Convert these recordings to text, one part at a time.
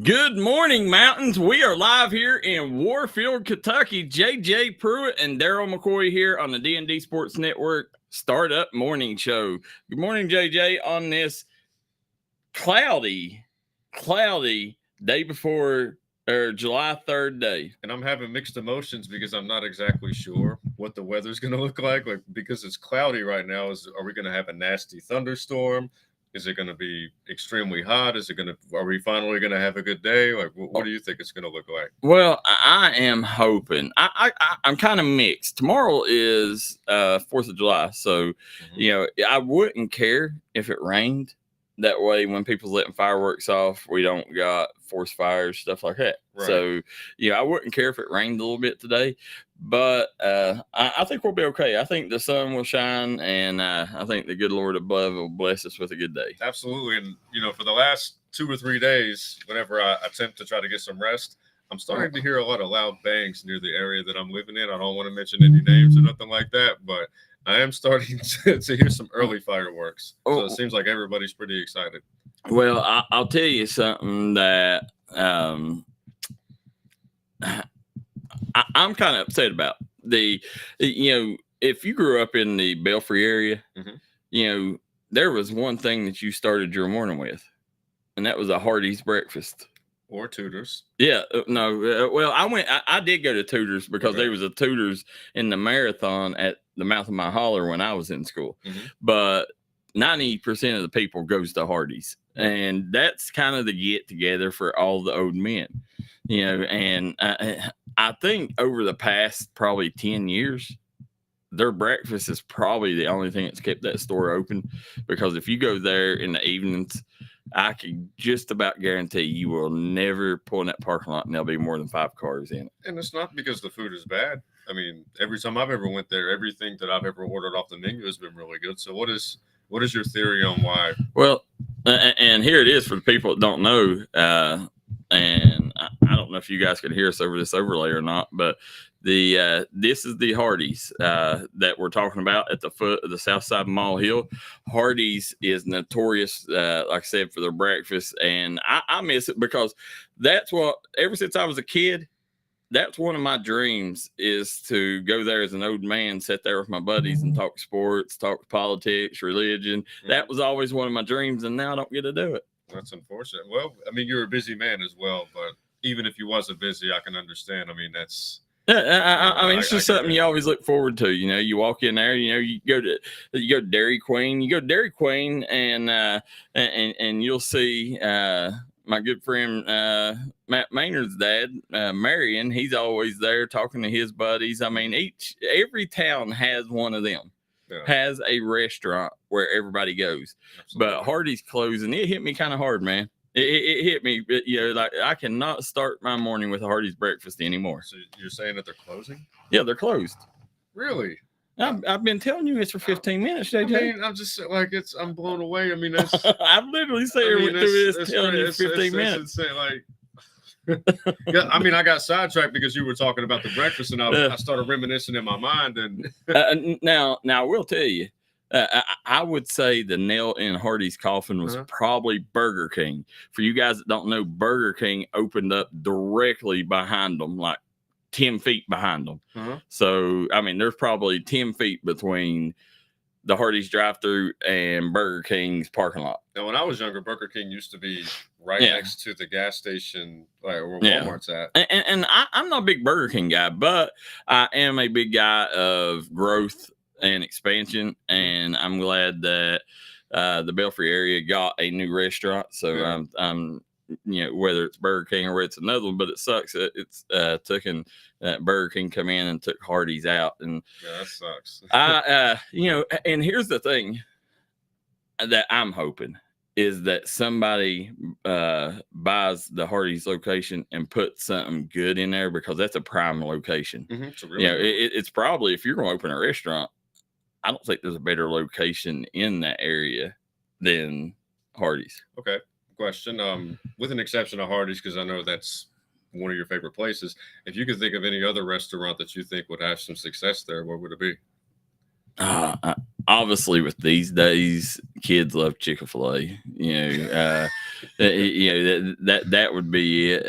Good morning, Mountains. We are live here in Warfield, Kentucky. JJ Pruitt and Darryl McCoy here on the D&D Sports Network Startup Morning Show. Good morning, JJ, on this cloudy day before July 3rd day. And I'm having mixed emotions because I'm not exactly sure what the weather's going to look like because it's cloudy right now. Are we going to have a nasty thunderstorm? Is it going to be extremely hot? Are we finally going to have a good day? What do you think it's going to look like? Well, I am hoping. I'm kind of mixed. Tomorrow is 4th of July. So, I wouldn't care if it rained. That way, when people's letting fireworks off, we don't got forest fires, stuff like that. Right. So, I wouldn't care if it rained a little bit today. But I think we'll be okay. I think the sun will shine, and I think the good Lord above will bless us with a good day. Absolutely. And, for the last 2 or 3 days, whenever I attempt to try to get some rest, I'm starting to hear a lot of loud bangs near the area that I'm living in. I don't want to mention any names or nothing like that, but I am starting to hear some early fireworks. So it seems like everybody's pretty excited. Well, I'll tell you something that I'm kind of upset about. If you grew up in the Belfry area, there was one thing that you started your morning with, and that was a Hardee's breakfast. Or tutors. Yeah, no. Well, I did go to tutors because there was a tutors in the marathon at the mouth of my holler when I was in school. But 90% of the people goes to Hardee's, and that's kind of the get together for all the old men, And I think over the past probably 10 years, their breakfast is probably the only thing that's kept that store open, because if you go there in the evenings, I can just about guarantee you will never pull in that parking lot and there'll be more than 5 cars in it. And it's not because the food is bad. I mean, every time I've ever went there, everything that I've ever ordered off the menu has been really good. So what is your theory on why? Well, and here it is for the people that don't know, and I don't know if you guys could hear us over this overlay or not, but this is the Hardee's that we're talking about at the foot of the south side of Mall Hill. Hardee's is notorious, like I said, for their breakfast, and I miss it because that's what, ever since I was a kid, that's one of my dreams, is to go there as an old man, sit there with my buddies and talk sports, talk politics, religion. That was always one of my dreams, and now I don't get to do it. That's unfortunate. Well, I mean, you're a busy man as well, but even if you wasn't busy, I can understand. I mean, that's... I mean, it's just something you always look forward to. You walk in there. You go to Dairy Queen. You go to Dairy Queen, and you'll see my good friend Matt Maynard's dad, Marion. He's always there talking to his buddies. I mean, every town has one of them. Yeah. Has a restaurant where everybody goes. Absolutely. But Hardee's closing. It hit me kind of hard, man. It hit me, like I cannot start my morning with a Hardee's breakfast anymore. So you're saying that they're closing? Yeah, they're closed. Really? I've been telling you it's for 15 minutes, JJ. I mean, I'm just like, I'm blown away. I mean, that's... I've literally said it's telling you 15 minutes. It's like... Yeah, I mean, I got sidetracked because you were talking about the breakfast, and I started reminiscing in my mind. And now I will tell you, I would say the nail in Hardee's coffin was probably Burger King. For you guys that don't know, Burger King opened up directly behind them, like 10 feet behind them. So I mean, there's probably 10 feet between the Hardee's drive-thru and Burger King's parking lot. Now, when I was younger, Burger King used to be right next to the gas station, like where Walmart's at. And I'm not a big Burger King guy, but I am a big guy of growth and expansion, and I'm glad that the Belfry area got a new restaurant. So I'm whether it's Burger King or it's another one, but it sucks that it's taken Burger King come in and took Hardee's out, and that sucks. And here's the thing that I'm hoping is that somebody buys the Hardee's location and puts something good in there, because that's a prime location. It's it's probably, if you're going to open a restaurant, I don't think there's a better location in that area than Hardee's. Okay. Question. With an exception of Hardee's, because I know that's one of your favorite places. If you could think of any other restaurant that you think would have some success there, where would it be? Obviously, with these days, kids love Chick-fil-A. That would be it.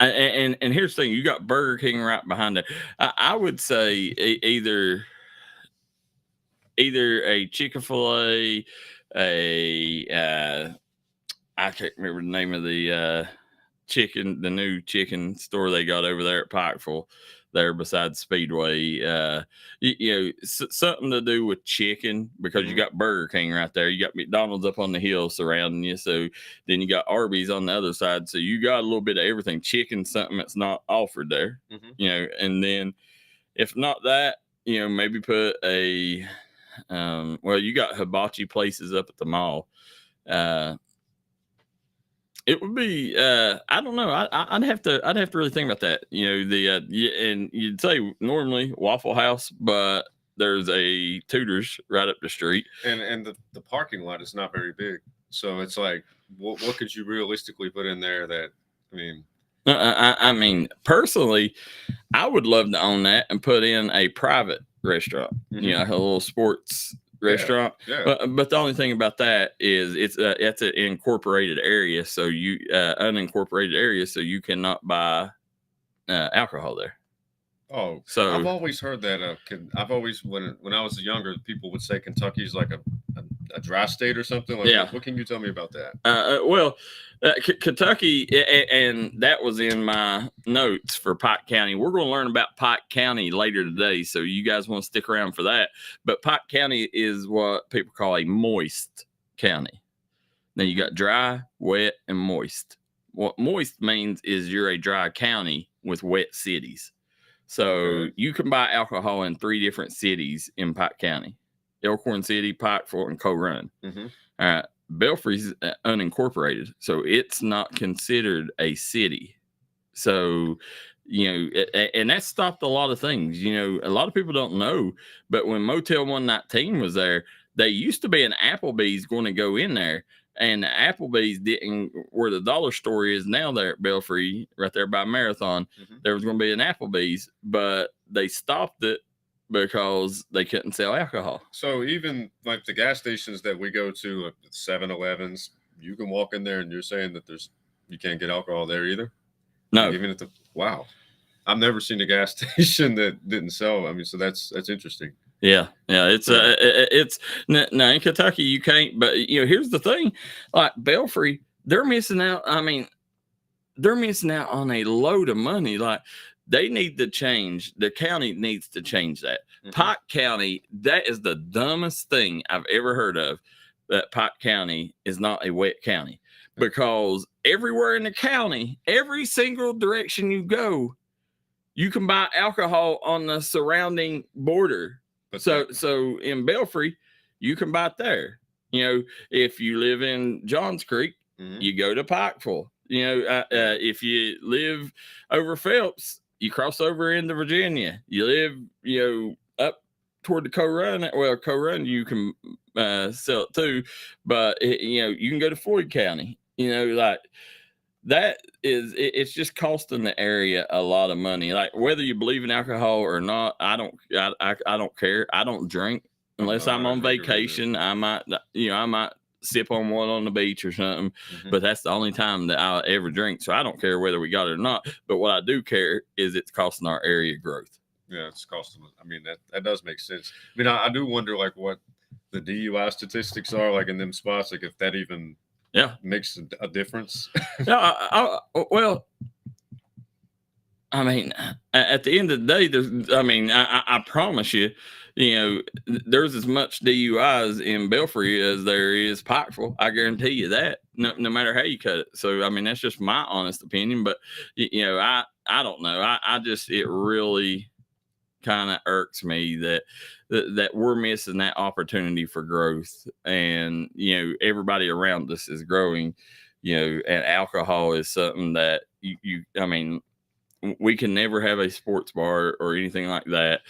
And here's the thing: you got Burger King right behind it. I would say either a Chick-fil-A, I can't remember the name of the the new chicken store they got over there at Pikeville, there beside Speedway. Something to do with chicken, because you got Burger King right there. You got McDonald's up on the hill surrounding you. So then you got Arby's on the other side. So you got a little bit of everything. Chicken, something that's not offered there. And then if not that, maybe put a you got hibachi places up at the mall. It would be I don't know. I'd have to really think about that. And you'd say normally Waffle House, but there's a Tutors right up the street. And the parking lot is not very big. So it's like, what could you realistically put in there that, I mean, personally, I would love to own that and put in a private restaurant, a little sports restaurant. But the only thing about that is it's an incorporated area, so unincorporated area, so you cannot buy alcohol there. Oh, so I've always heard that. I've always, when I was younger, people would say Kentucky's like a a dry state or something? Like, Yeah. What can you tell me about that? Kentucky, and that was in my notes for Pike County. We're going to learn about Pike County later today, so you guys want to stick around for that. But Pike County is what people call a moist county. Now you got dry, wet, and moist. What moist means is you're a dry county with wet cities. So you can buy alcohol in 3 different cities in Pike County: Elkhorn City, Pikeville, and Co Run. Mm-hmm. All right. Belfry's unincorporated, so it's not considered a city. So, and that stopped a lot of things. A lot of people don't know, but when Motel 119 was there, they used to be an Applebee's going to go in there, and Applebee's didn't, where the dollar store is now there at Belfry, right there by Marathon, there was going to be an Applebee's, but they stopped it because they couldn't sell alcohol. So even like the gas stations that we go to, like 7-Elevens, you can walk in there and you're saying that you can't get alcohol there either? No. Like even wow. I've never seen a gas station that didn't sell. I mean, so that's interesting. Yeah. It's no, in Kentucky you can't, but here's the thing, like Belfry, they're missing out. I mean, they're missing out on a load of money. Like, they need to change. The county needs to change that. Mm-hmm. Pike County, that is the dumbest thing I've ever heard of, that Pike County is not a wet county. Because everywhere in the county, every single direction you go, you can buy alcohol on the surrounding border. So in Belfry, you can buy it there. If you live in Johns Creek, you go to Pikeville. If you live over Phelps, you cross over into Virginia. You live, up toward the Co Run. Well, Co Run you can sell it too, but you can go to Floyd County. Like that is, it's just costing the area a lot of money. Like, whether you believe in alcohol or not, I don't care. I don't drink unless I'm on vacation. I might sip on one on the beach or something, but that's the only time that I'll ever drink. So I don't care whether we got it or not. But what I do care is it's costing our area growth. Yeah, it's costing. I mean, that does make sense. I mean, I do wonder like what the DUI statistics are like in them spots, like if that even makes a difference. Well, I mean, at the end of the day, I promise you, there's as much DUIs in Belfry as there is Pikeville. I guarantee you that, no matter how you cut it. So, I mean, that's just my honest opinion. But, I don't know. I just, it really kind of irks me that we're missing that opportunity for growth. And, everybody around us is growing, and alcohol is something that we can never have a sports bar or anything like that.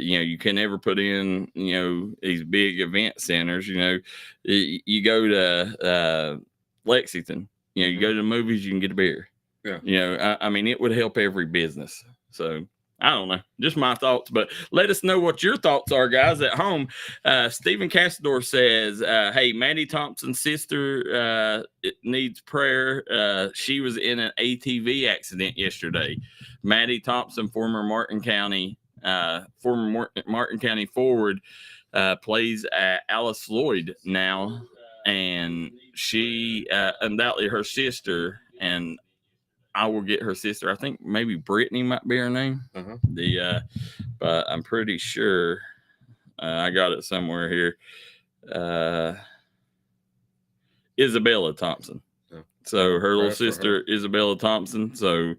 You can never put in, these big event centers. You go to Lexington, you go to the movies, you can get a beer. Yeah. It would help every business. So I don't know, just my thoughts, but let us know what your thoughts are, guys, at home. Stephen Cassador says, hey, Maddie Thompson's sister needs prayer. She was in an ATV accident yesterday. Maddie Thompson, former Martin County forward, plays at Alice Lloyd now, and she undoubtedly her sister, and I will get her sister. I think maybe Brittany might be her name. But I'm pretty sure I got it somewhere here. Isabella Thompson. So her little sister, Isabella Thompson. So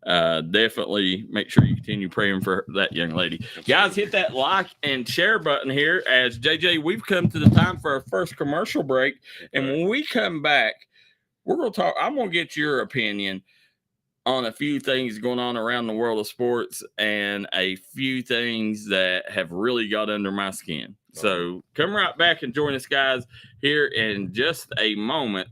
definitely make sure you continue praying for that young lady. Guys, hit that like and share button here. As JJ, we've come to the time for our first commercial break. And when we come back, we're going to talk. I'm going to get your opinion on a few things going on around the world of sports and a few things that have really got under my skin. So come right back and join us, guys, here in just a moment,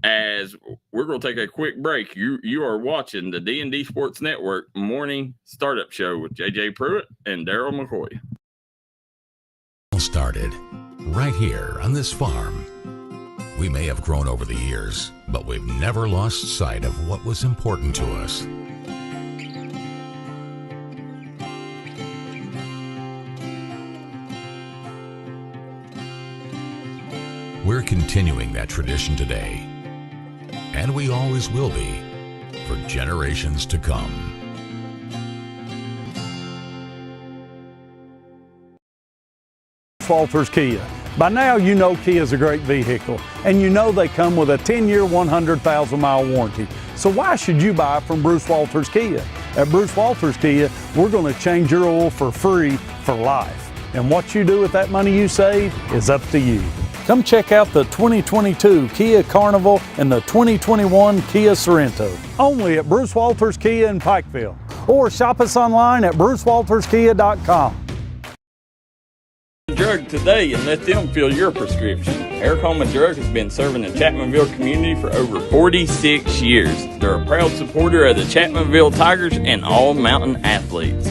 as we're going to take a quick break. You are watching the D&D Sports Network Morning Startup Show with JJ Pruitt and Darryl McCoy. Started right here on this farm. We may have grown over the years, but we've never lost sight of what was important to us. continuing that tradition today. And we always will be for generations to come. Walters Kia. By now you know Kia is a great vehicle, and you know they come with a 10-year, 100,000-mile warranty. So why should you buy from Bruce Walters Kia? At Bruce Walters Kia, we're going to change your oil for free for life. And what you do with that money you save is up to you. Come check out the 2022 Kia Carnival and the 2021 Kia Sorento. Only at Bruce Walters Kia in Pikeville. Or shop us online at brucewalterskia.com. Drug today and let them fill your prescription. Eric Homa Drug has been serving the Chapmanville community for over 46 years. They're a proud supporter of the Chapmanville Tigers and all mountain athletes.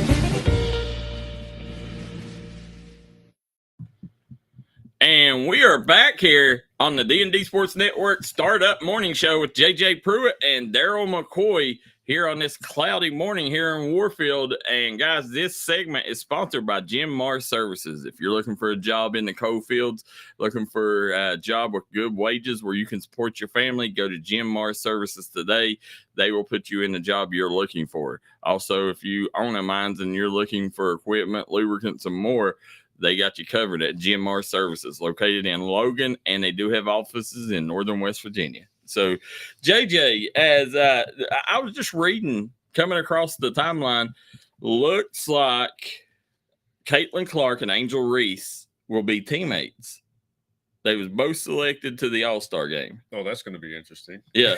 And we are back here on the D&D Sports Network Startup Morning Show with JJ Pruitt and Darryl McCoy here on this cloudy morning here in Warfield. And guys, this segment is sponsored by Jim Mars Services. If you're looking for a job in the coal fields, looking for a job with good wages where you can support your family, go to Jim Mars Services today. They will put you in the job you're looking for. Also, if you own a mines and you're looking for equipment, lubricants, and more, they got you covered at Jim Mars Services, located in Logan, and they do have offices in northern West Virginia. So, JJ, as I was just reading, coming across the timeline, looks like Caitlin Clark and Angel Reese will be teammates. They was both selected to the All-Star game. Oh, that's going to be interesting. Yeah,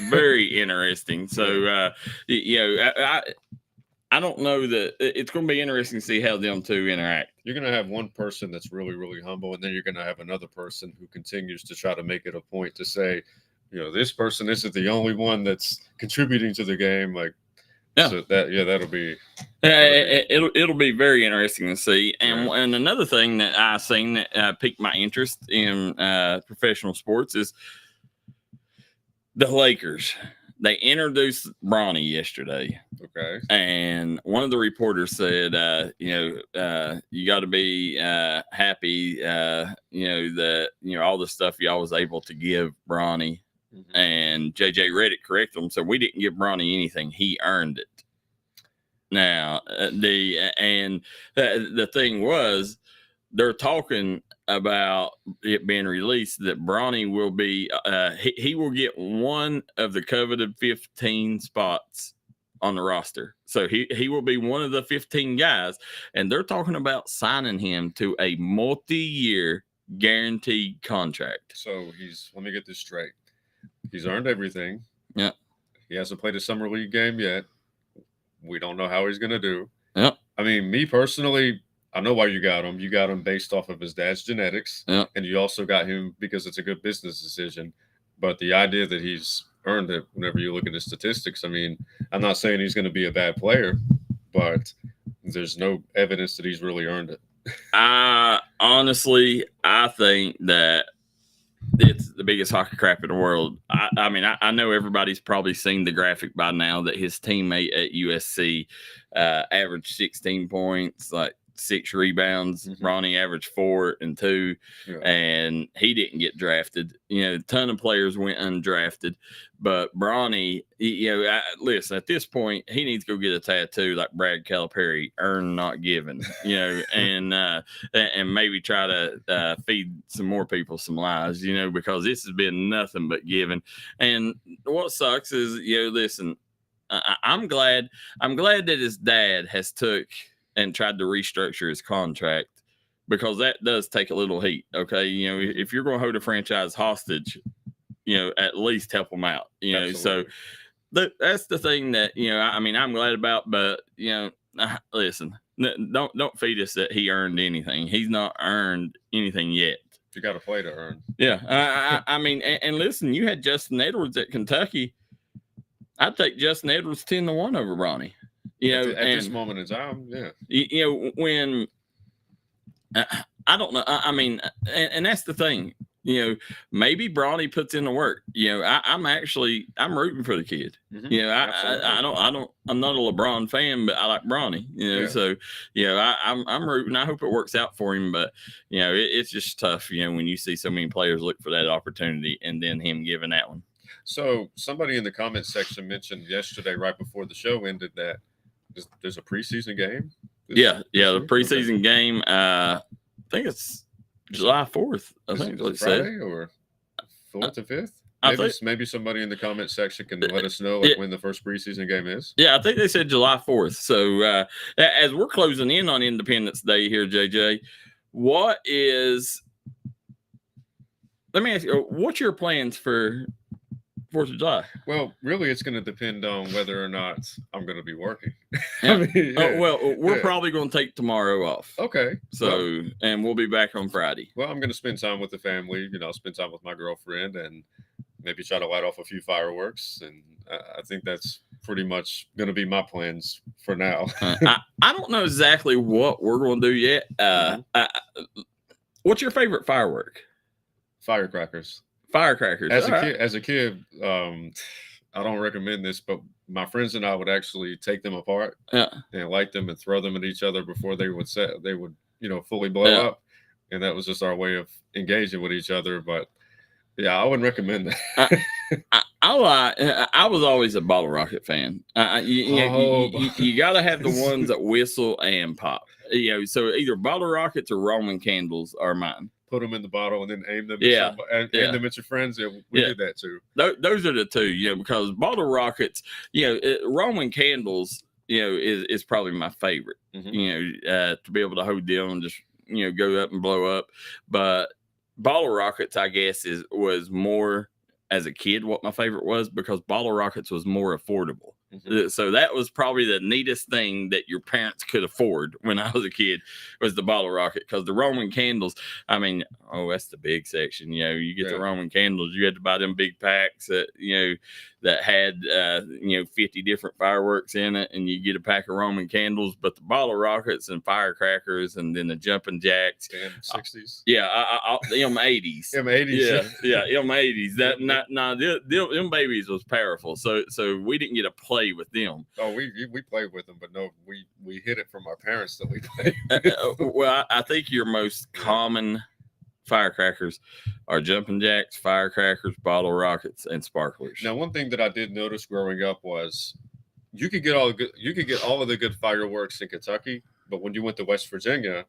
very interesting. So, I don't know that it's going to be interesting to see how them two interact. You're going to have one person that's really, really humble, and then you're going to have another person who continues to try to make it a point to say, this person isn't the only one that's contributing to the game. Like, yeah, so that'll be. It'll be very interesting to see. And another thing that I seen that piqued my interest in professional sports is the Lakers. They introduced Bronny yesterday. Okay. And one of the reporters said, you got to be happy, that, all the stuff y'all was able to give Bronny. Mm-hmm. And JJ Reddick corrected him. So we didn't give Bronny anything. He earned it. Now, the thing was, they're talking about it being released that Bronny will be he will get one of the coveted 15 spots on the roster. So he will be one of the 15 guys, and they're talking about signing him to a multi-year guaranteed contract. So let me get this straight. He's earned everything. Yeah. He hasn't played a summer league game yet. We don't know how he's going to do. Yeah. I mean, me personally, I know why you got him. You got him based off of his dad's genetics. Yeah. And you also got him because it's a good business decision. But the idea that he's earned it, whenever you look at his statistics, I mean, I'm not saying he's going to be a bad player, but there's no evidence that he's really earned it. Honestly, I think that it's the biggest hockey crap in the world. I know everybody's probably seen the graphic by now that his teammate at USC averaged 16 points, like 6 rebounds. Mm-hmm. Bronny averaged 4 and 2, and he didn't get drafted. A ton of players went undrafted, but Bronny, listen, at this point, he needs to go get a tattoo like Brad Calipari, earn not given, and maybe try to feed some more people some lies, because this has been nothing but given. And what sucks is, listen, I'm glad that his dad has took and tried to restructure his contract, because that does take a little heat. Okay. If you're going to hold a franchise hostage, at least help them out, Absolutely. So that's the thing that, I'm glad about, but listen, don't feed us that he earned anything. He's not earned anything yet. You got to play to earn. Yeah. And listen, you had Justin Edwards at Kentucky. I'd take Justin Edwards 10-1 over Bronny. At this moment in time, yeah. When I don't know, and that's the thing. maybe Bronny puts in the work. I'm rooting for the kid. I'm not a LeBron fan, but I like Bronny. So I'm rooting. I hope it works out for him, but it's just tough. When you see so many players look for that opportunity and then him giving that one. So somebody in the comments section mentioned yesterday, right before the show ended, that there's a preseason game. The preseason game. I think it's July 4th. I think it's what it said. Friday or 4th and 5th. Maybe somebody in the comment section can let us know when the first preseason game is. Yeah, I think they said July 4th. So as we're closing in on Independence Day here, JJ, let me ask you, what's your plans for 4th of July? Well, really, it's going to depend on whether or not I'm going to be working. We're probably going to take tomorrow off. Okay. So, and we'll be back on Friday. Well, I'm going to spend time with the family, spend time with my girlfriend and maybe try to light off a few fireworks. And I think that's pretty much going to be my plans for now. I don't know exactly what we're going to do yet. What's your favorite firework? Firecrackers. As a kid, I don't recommend this, but my friends and I would actually take them apart and light them and throw them at each other before they would fully blow up. And that was just our way of engaging with each other. But yeah, I wouldn't recommend that. I was always a bottle rocket fan. You got to have the ones that whistle and pop. So either bottle rockets or Roman candles are mine. Put them in the bottle and then aim them aim them at your friends. We did that too. Those are the two, because bottle rockets, Roman candles, is probably my favorite, to be able to hold them and just, go up and blow up. But bottle rockets, I guess, was more as a kid what my favorite was, because bottle rockets was more affordable. So that was probably the neatest thing that your parents could afford when I was a kid, was the bottle rocket. Because the Roman candles, that's the big section. You get the Roman candles, you had to buy them big packs that that had 50 different fireworks in it, and you get a pack of Roman candles. But the bottle rockets and firecrackers, and then the jumping jacks, M60s, the M80s, M80s. Them babies was powerful. So we didn't get to play with them. Oh, we played with them, but no, we hid it from our parents that we played. Well, I think your most common firecrackers are jumping jacks, firecrackers, bottle rockets, and sparklers. Now, one thing that I did notice growing up was you could get all of the good fireworks in Kentucky, but when you went to West Virginia,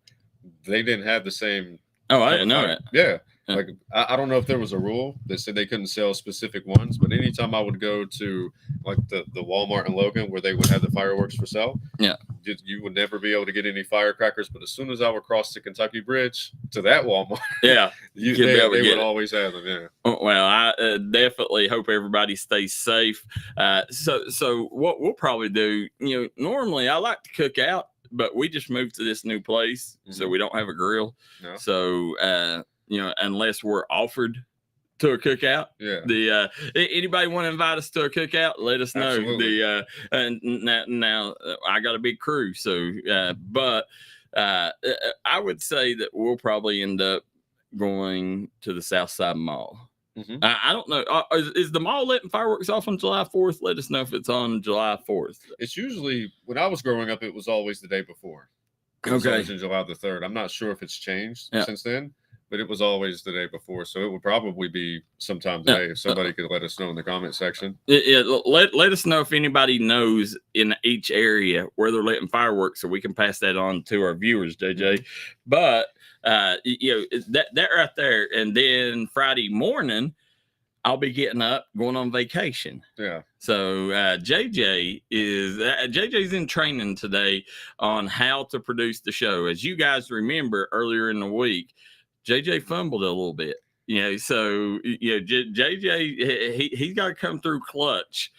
they didn't have the same. Oh, I didn't know that. Yeah. Like, I don't know if there was a rule that said they couldn't sell specific ones, but anytime I would go to like the Walmart in Logan where they would have the fireworks for sale, you would never be able to get any firecrackers. But as soon as I would cross the Kentucky Bridge to that Walmart, they would always have them. Yeah. Well, I definitely hope everybody stays safe. So what we'll probably do, normally I like to cook out, but we just moved to this new place, so we don't have a grill. No. So unless we're offered to a cookout, anybody want to invite us to a cookout, let us know. Absolutely. And now I got a big crew, so but I would say that we'll probably end up going to the Southside Mall. I don't know. Is the mall letting fireworks off on July 4th? Let us know if it's on July 4th. It's usually, when I was growing up, it was always the day before. It was always in July the 3rd. I'm not sure if it's changed since then, but it was always the day before. So it would probably be sometime today. If somebody could let us know in the comment section. Let us know if anybody knows in each area where they're letting fireworks, so we can pass that on to our viewers, JJ. But that right there, and then Friday morning I'll be getting up, going on vacation. Yeah. So JJ's in training today on how to produce the show. As you guys remember earlier in the week, JJ fumbled a little bit. So JJ he's got to come through clutch,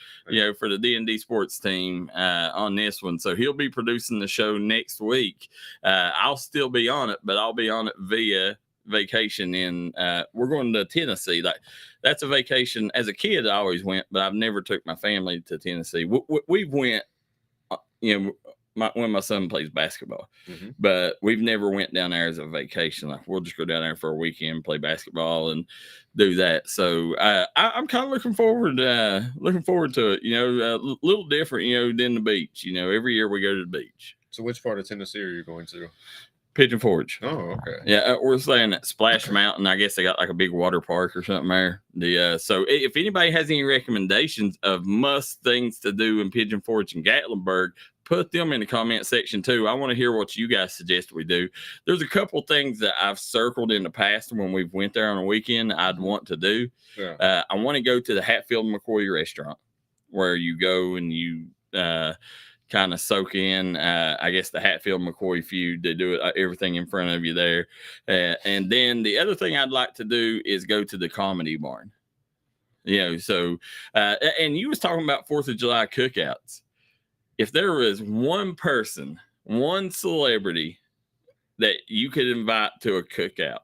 for the D&D Sports team on this one. So he'll be producing the show next week. I'll still be on it, but I'll be on it via vacation. We're going to Tennessee. That's a vacation. As a kid, I always went, but I've never took my family to Tennessee. We went, when my son plays basketball, but we've never went down there as a vacation. Like we'll just go down there for a weekend, play basketball, and do that. So I'm kind of looking forward to it. You know, a little different, you know, than the beach. You know, every year we go to the beach. So which part of Tennessee are you going to? Pigeon Forge. Oh, okay. Yeah, we're staying at Splash Mountain. I guess they got like a big water park or something there. So if anybody has any recommendations of must things to do in Pigeon Forge and Gatlinburg, put them in the comment section too. I want to hear what you guys suggest we do. There's a couple things that I've circled in the past when we've went there on a weekend I'd want to do. Yeah. I want to go to the Hatfield McCoy restaurant where you go and you kind of soak in, I guess, the Hatfield McCoy feud. They do it, everything in front of you there. And then the other thing I'd like to do is go to the Comedy Barn. You know, so, and you was talking about 4th of July cookouts. If there was one person, one celebrity that you could invite to a cookout,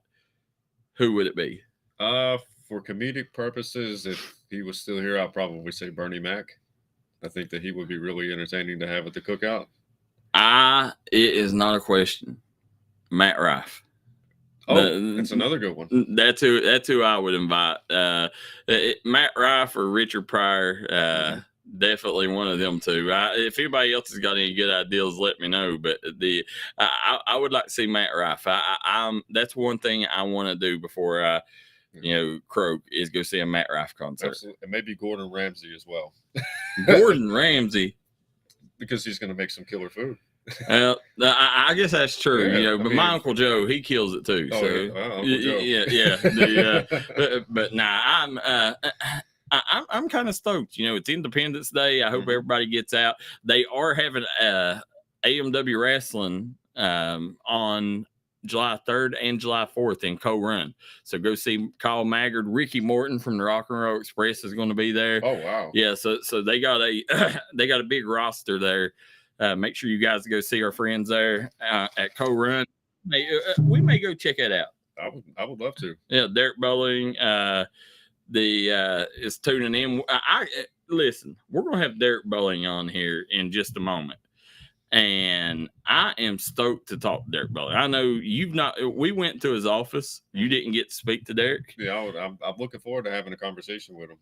who would it be? For comedic purposes, if he was still here, I'd probably say Bernie Mac. I think that he would be really entertaining to have at the cookout. It is not a question. Matt Rife. Oh, that's another good one. That's who I would invite. Matt Rife or Richard Pryor. Definitely one of them two. If anybody else has got any good ideas, let me know. But I would like to see Matt Rife. That's one thing I want to do before I, croak, is go see a Matt Rife concert. Absolutely. And maybe Gordon Ramsay as well. Gordon Ramsay, because he's going to make some killer food. I guess that's true, but my Uncle Joe, he kills it too. Oh, so yeah. But nah, I'm kind of stoked. It's Independence Day. I hope everybody gets out. They are having AMW wrestling on July 3rd and July 4th in Co-Run. So go see Kyle Maggard. Ricky Morton from the Rock and Roll Express is going to be there. Oh, wow. Yeah, so they got a big roster there. Make sure you guys go see our friends there at Co-Run. We may go check it out. I would love to. Yeah, Derek Bowling is tuning in. Listen, we're going to have Derek Bowling on here in just a moment. And I am stoked to talk to Derek Bowling. I know you've not. We went to his office. You didn't get to speak to Derek. Yeah, I'm looking forward to having a conversation with him.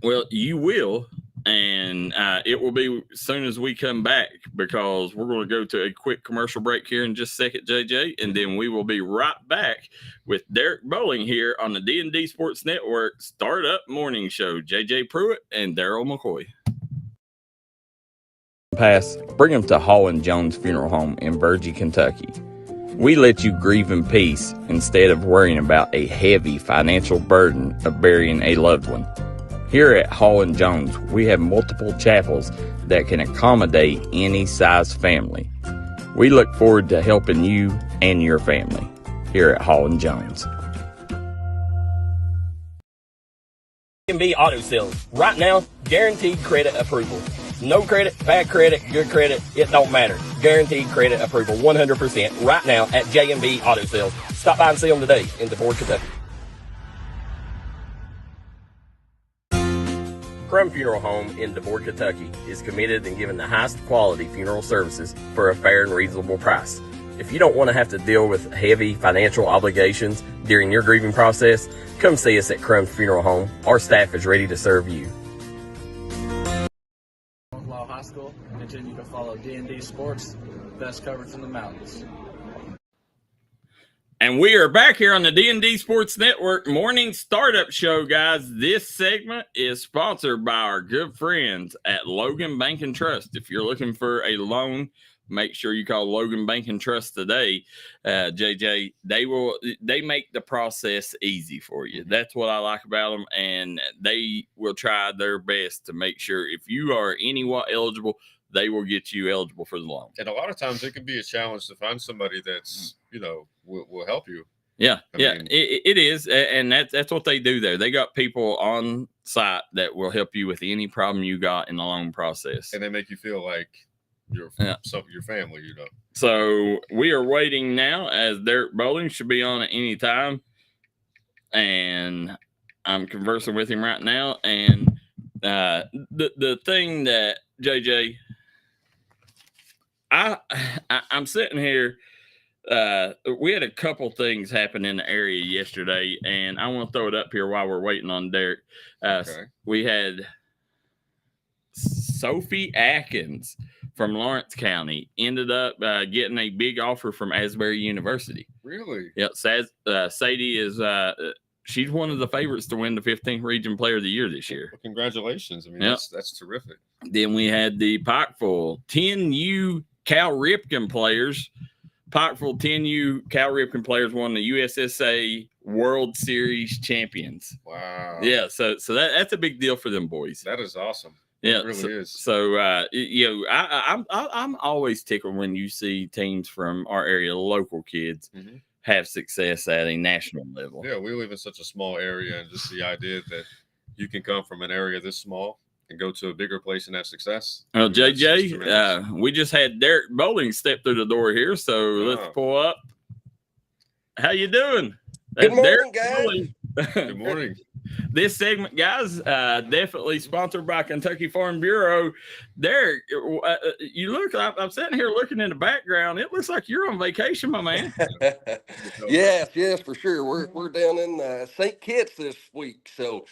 Well, you will, and it will be as soon as we come back, because we're going to go to a quick commercial break here in just a second, JJ, and then we will be right back with Derek Bowling here on the D&D Sports Network Startup Morning Show. JJ Pruitt and Darryl McCoy. Pass, bring them to Hall & Jones Funeral Home in Virgie, Kentucky. We let you grieve in peace instead of worrying about a heavy financial burden of burying a loved one. Here at Hall & Jones, we have multiple chapels that can accommodate any size family. We look forward to helping you and your family here at Hall & Jones. D&D Auto Sales. Right now, guaranteed credit approval. No credit, bad credit, good credit, it don't matter. Guaranteed credit approval 100% right now at J&B Auto Sales. Stop by and see them today in DeBoer, Kentucky. Crum Funeral Home in DeBoer, Kentucky is committed in giving the highest quality funeral services for a fair and reasonable price. If you don't want to have to deal with heavy financial obligations during your grieving process, come see us at Crum Funeral Home. Our staff is ready to serve you. High School. Continue to follow D&D Sports, best coverage in the mountains. And we are back here on the D&D Sports Network Morning Startup Show, guys. This segment is sponsored by our good friends at Logan Bank and Trust. If you're looking for a loan, make sure you call Logan Bank and Trust today. JJ, they make the process easy for you. That's what I like about them, and they will try their best to make sure if you are anywhat eligible, they will get you eligible for the loan. And a lot of times it can be a challenge to find somebody that's, will help you. Yeah, it is, and that's what they do there. They got people on site that will help you with any problem you got in the loan process. And they make you feel like your family, So we are waiting now, as Derek Bowling should be on at any time, and I'm conversing with him right now. And the thing that JJ, I'm sitting here. We had a couple things happen in the area yesterday, and I want to throw it up here while we're waiting on Derek. Okay. We had Sophie Atkins from Lawrence County ended up getting a big offer from Asbury University. Really? Yep. Sadie is she's one of the favorites to win the 15th Region Player of the Year this year. Well, congratulations. I mean, Yep. that's terrific. Then we had the Pikeville 10U Cal Ripken players. Pikeville 10U Cal Ripken players won the USSA World Series champions. Wow. Yeah, so that's a big deal for them boys. That is awesome. Yeah, It really is. So I'm always tickled when you see teams from our area, local kids, have success at a national level. Yeah, we live in such a small area, and just the idea that you can come from an area this small and go to a bigger place and have success. Well, JJ, we just had Derek Bowling step through the door here, so let's pull up. How you doing? Good morning, guys. Good morning. This segment, guys, definitely sponsored by Kentucky Farm Bureau. Derek, you look. I'm sitting here looking in the background. It looks like you're on vacation, my man. Yes, for sure. We're down in St. Kitts this week, so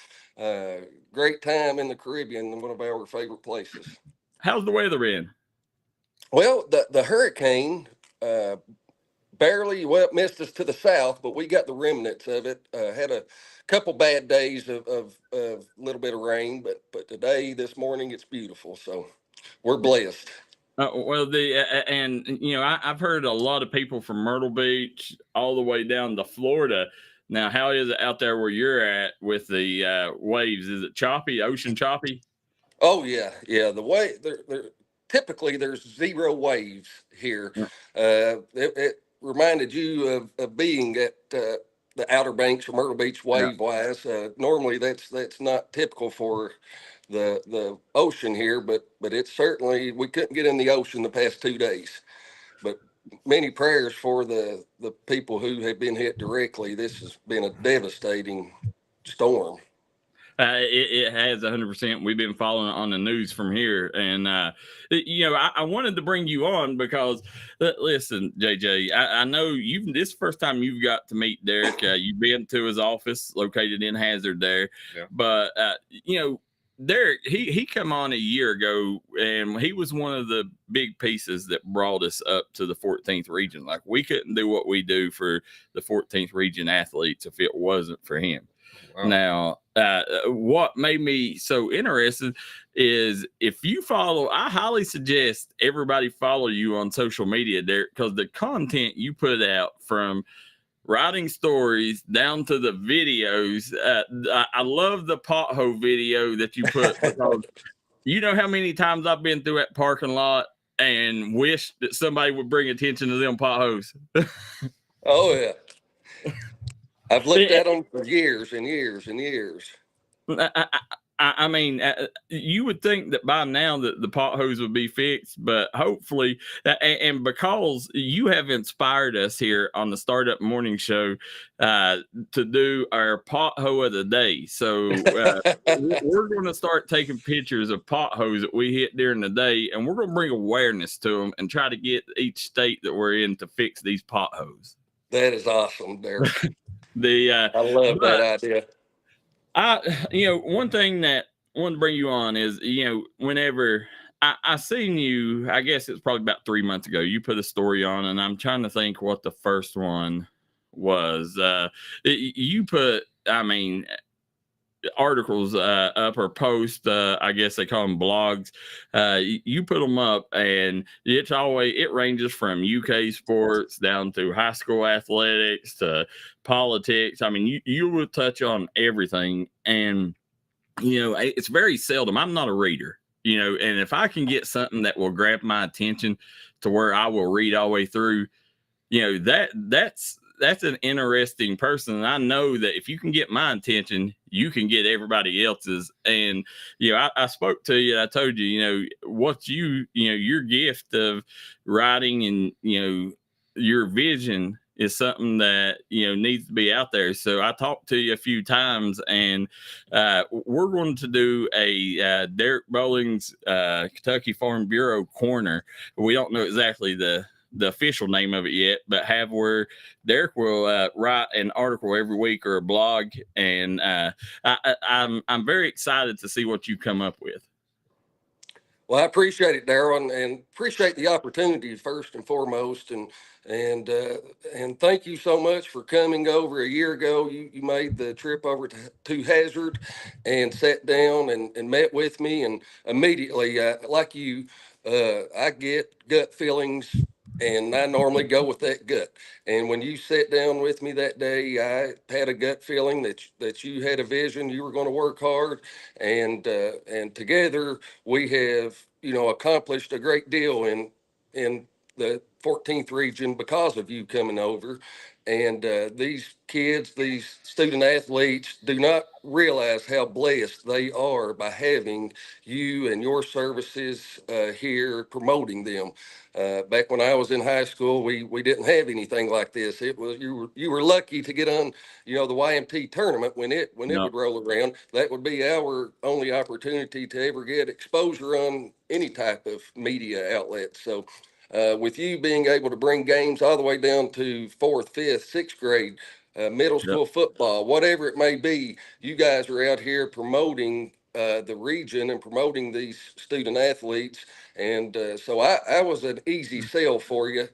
great time in the Caribbean, one of our favorite places. How's the weather been? Well, the hurricane barely missed us to the south, but we got the remnants of it. Had a couple bad days of a little bit of rain, but today, this morning, it's beautiful. So we're blessed. Well, I've heard a lot of people from Myrtle Beach all the way down to Florida. Now, how is it out there where you're at with the waves? Is it choppy, ocean choppy? Oh yeah. The way typically there's zero waves here. It reminded you of being at the Outer Banks or Myrtle Beach wave wise. Normally that's not typical for the ocean here, but it's certainly, we couldn't get in the ocean the past 2 days. But many prayers for the people who have been hit directly. This has been a devastating storm. It has 100%. We've been following on the news from here. And, I wanted to bring you on because, listen, JJ, I know this is the first time you've got to meet Derek. You've been to his office located in Hazard there. Yeah. But, Derek, he come on a year ago, and he was one of the big pieces that brought us up to the 14th region. Like, we couldn't do what we do for the 14th region athletes if it wasn't for him. Wow. Now, what made me so interested is if you follow, I highly suggest everybody follow you on social media, Derek, because the content you put out, from writing stories down to the videos, I love the pothole video that you put, because you know how many times I've been through that parking lot and wished that somebody would bring attention to them potholes. Oh yeah. I've looked at them for years and years and years. I mean, you would think that by now that the potholes would be fixed, but hopefully, and because you have inspired us here on the Startup Morning Show to do our pothole of the day. So we're going to start taking pictures of potholes that we hit during the day, and we're going to bring awareness to them and try to get each state that we're in to fix these potholes. That is awesome, Darryl. I love that idea. One thing that I want to bring you on is, whenever I seen you, I guess it's probably about 3 months ago, you put a story on, and I'm trying to think what the first one was. You put, articles up, or post, I guess they call them blogs. You put them up, and it ranges from UK sports down to high school athletics to politics. I mean, you will touch on everything, and it's very seldom. I'm not a reader, and if I can get something that will grab my attention to where I will read all the way through, that's an interesting person. And I know that if you can get my attention, you can get everybody else's. And, I spoke to you, I told you, what's your gift of writing and, your vision is something that, needs to be out there. So I talked to you a few times, and we're going to do a Derek Bowling's Kentucky Farm Bureau corner. We don't know exactly the official name of it yet, but have where Derek will write an article every week or a blog, and I'm very excited to see what you come up with. Well, I appreciate it, Darryl, and appreciate the opportunity first and foremost, and thank you so much for coming over a year ago. You made the trip over to Hazard and sat down and met with me, and immediately, like you, I get gut feelings, and I normally go with that gut. And when you sat down with me that day, I had a gut feeling that you had a vision, you were going to work hard, and together we have, accomplished a great deal in the 14th region because of you coming over. And these kids, these student athletes, do not realize how blessed they are by having you and your services here promoting them. Back when I was in high school, we didn't have anything like this. It was you were lucky to get on, the YMT tournament when it would roll around. That would be our only opportunity to ever get exposure on any type of media outlet. So with you being able to bring games all the way down to 4th, 5th, 6th grade, middle school football, whatever it may be, you guys are out here promoting the region and promoting these student athletes. And so I was an easy sell for you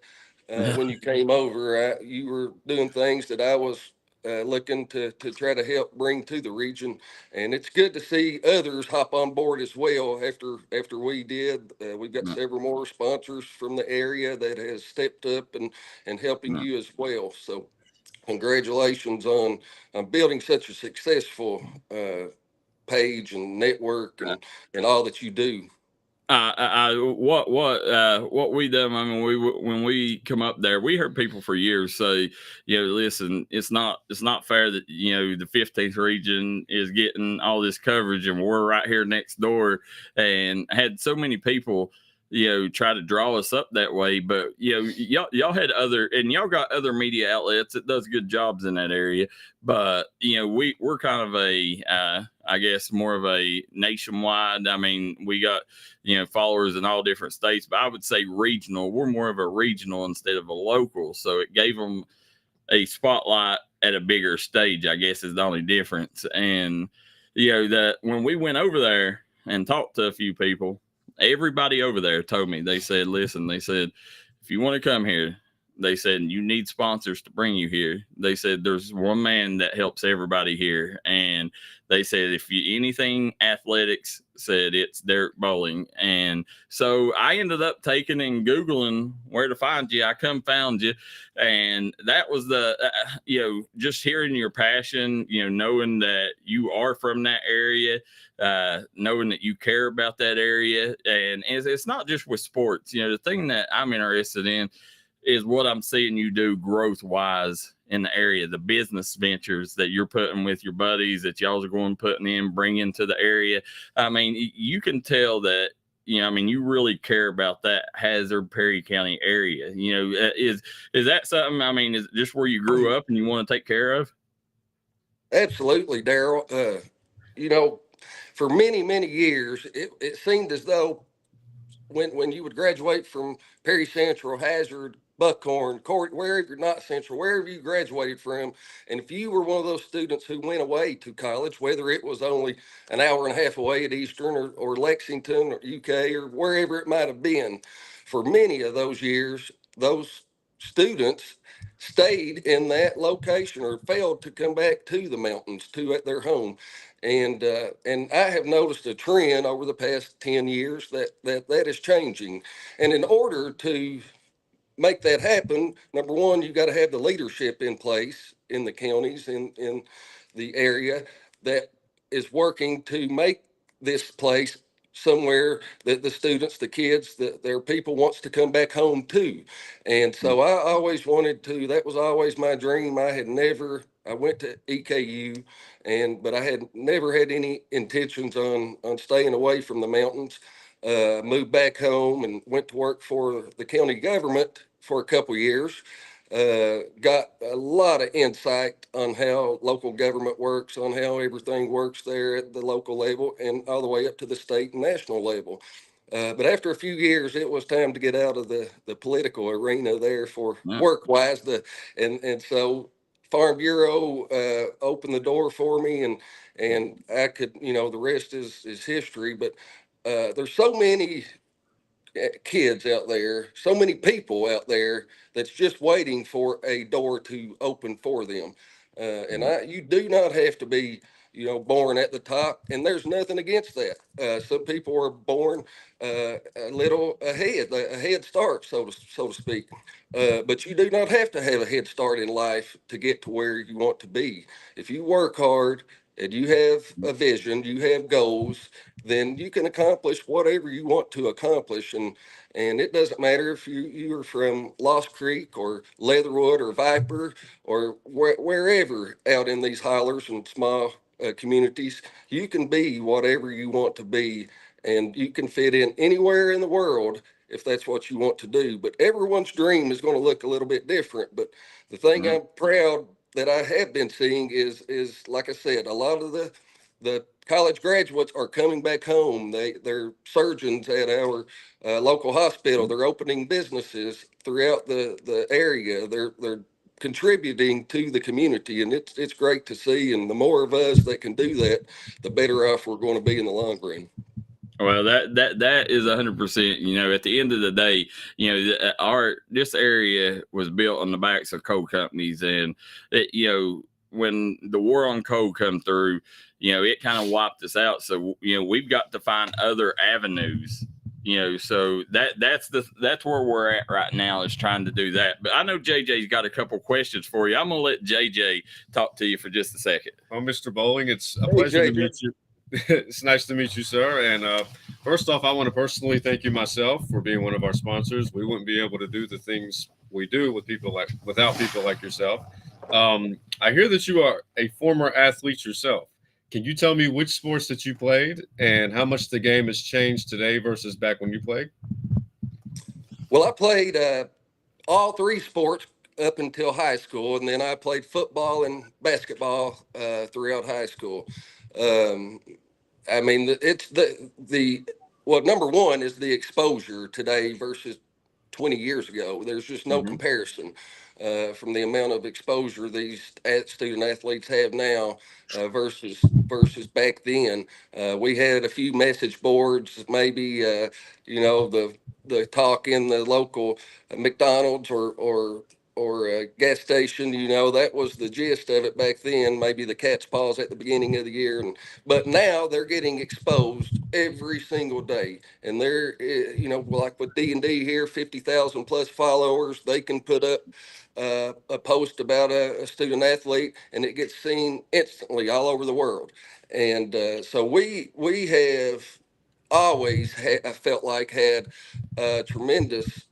when you came over. You were doing things that I was looking to try to help bring to the region. And it's good to see others hop on board as well after we did. We've got several more sponsors from the area that has stepped up and helping you as well. So congratulations on building such a successful page and network and all that you do. What we done. I mean, when we come up there, we heard people for years say, listen, it's not fair that the 15th region is getting all this coverage and we're right here next door, and had so many people try to draw us up that way. But y'all had y'all got other media outlets that does good jobs in that area. But we're kind of a I guess more of a nationwide. I mean, we got followers in all different states, but I would say regional. We're more of a regional instead of a local, so it gave them a spotlight at a bigger stage, I guess, is the only difference. And that when we went over there and talked to a few people, everybody over there told me, they said, listen, they said, if you want to come here, they said, you need sponsors to bring you here. They said, there's one man that helps everybody here. And they said, if you anything athletics, said it's Derek Bowling. And so I ended up taking and Googling where to find you. I come found you. And that was the, just hearing your passion, knowing that you are from that area, knowing that you care about that area. And it's not just with sports. The thing that I'm interested in is what I'm seeing you do growth wise in the area, the business ventures that you're putting with your buddies that y'all are going putting in, bringing to the area. I mean, you can tell that, you really care about that Hazard Perry County area. Is that something, is it just where you grew up and you want to take care of? Absolutely, Darryl. For many, many years, it seemed as though when you would graduate from Perry Central, Hazard, Buckhorn, Court, wherever, not Central, wherever you graduated from, and if you were one of those students who went away to college, whether it was only an hour and a half away at Eastern or Lexington or UK or wherever it might have been, for many of those years, those students stayed in that location or failed to come back to the mountains, to at their home. And I have noticed a trend over the past 10 years that is changing. And in order to make that happen, number one, you got to have the leadership in place in the counties, in the area that is working to make this place somewhere that the students, the kids, their people wants to come back home to. And so I always wanted to, that was always my dream. I went to EKU, but I had never had any intentions on staying away from the mountains. Moved back home and went to work for the county government for a couple of years. got a lot of insight on how local government works, on how everything works there at the local level and all the way up to the state and national level. But after a few years, it was time to get out of the political arena there for work-wise. And so Farm Bureau opened the door for me, and I could, the rest is history. But there's so many kids out there, so many people out there that's just waiting for a door to open for them. You do not have to be, born at the top, and there's nothing against that. Some people are born a little ahead, a head start, so to speak. But you do not have to have a head start in life to get to where you want to be. If you work hard and you have a vision, you have goals, then you can accomplish whatever you want to accomplish. And it doesn't matter if you're from Lost Creek or Leatherwood or Viper or wherever out in these hollers and small communities, you can be whatever you want to be, and you can fit in anywhere in the world if that's what you want to do. But everyone's dream is going to look a little bit different. But the thing I'm proud that I have been seeing is like I said, a lot of the college graduates are coming back home. They're surgeons at our local hospital. They're opening businesses throughout the area. They're contributing to the community, and it's great to see. And the more of us that can do that, the better off we're going to be in the long run. Well, that is 100%. At the end of the day, this area was built on the backs of coal companies, and when the war on coal come through, it kind of wiped us out. So we've got to find other avenues. So that's where we're at right now, is trying to do that. But I know JJ's got a couple questions for you. I'm gonna let JJ talk to you for just a second. Well, Mr. Bowling, it's a pleasure to meet you. It's nice to meet you, sir. And first off, I want to personally thank you myself for being one of our sponsors. We wouldn't be able to do the things we do without people like yourself. I hear that you are a former athlete yourself. Can you tell me which sports that you played and how much the game has changed today versus back when you played? Well, I played all three sports up until high school, and then I played football and basketball throughout high school. It's number one is the exposure today versus 20 years ago. There's just no comparison from the amount of exposure these student athletes have now versus back then. We had a few message boards, maybe the talk in the local McDonald's or a gas station, that was the gist of it back then, maybe the cat's paws at the beginning of the year. But now they're getting exposed every single day. And they're, like with D&D here, 50,000 plus followers, they can put up a post about a student athlete and it gets seen instantly all over the world. And so we have always I felt like had a tremendous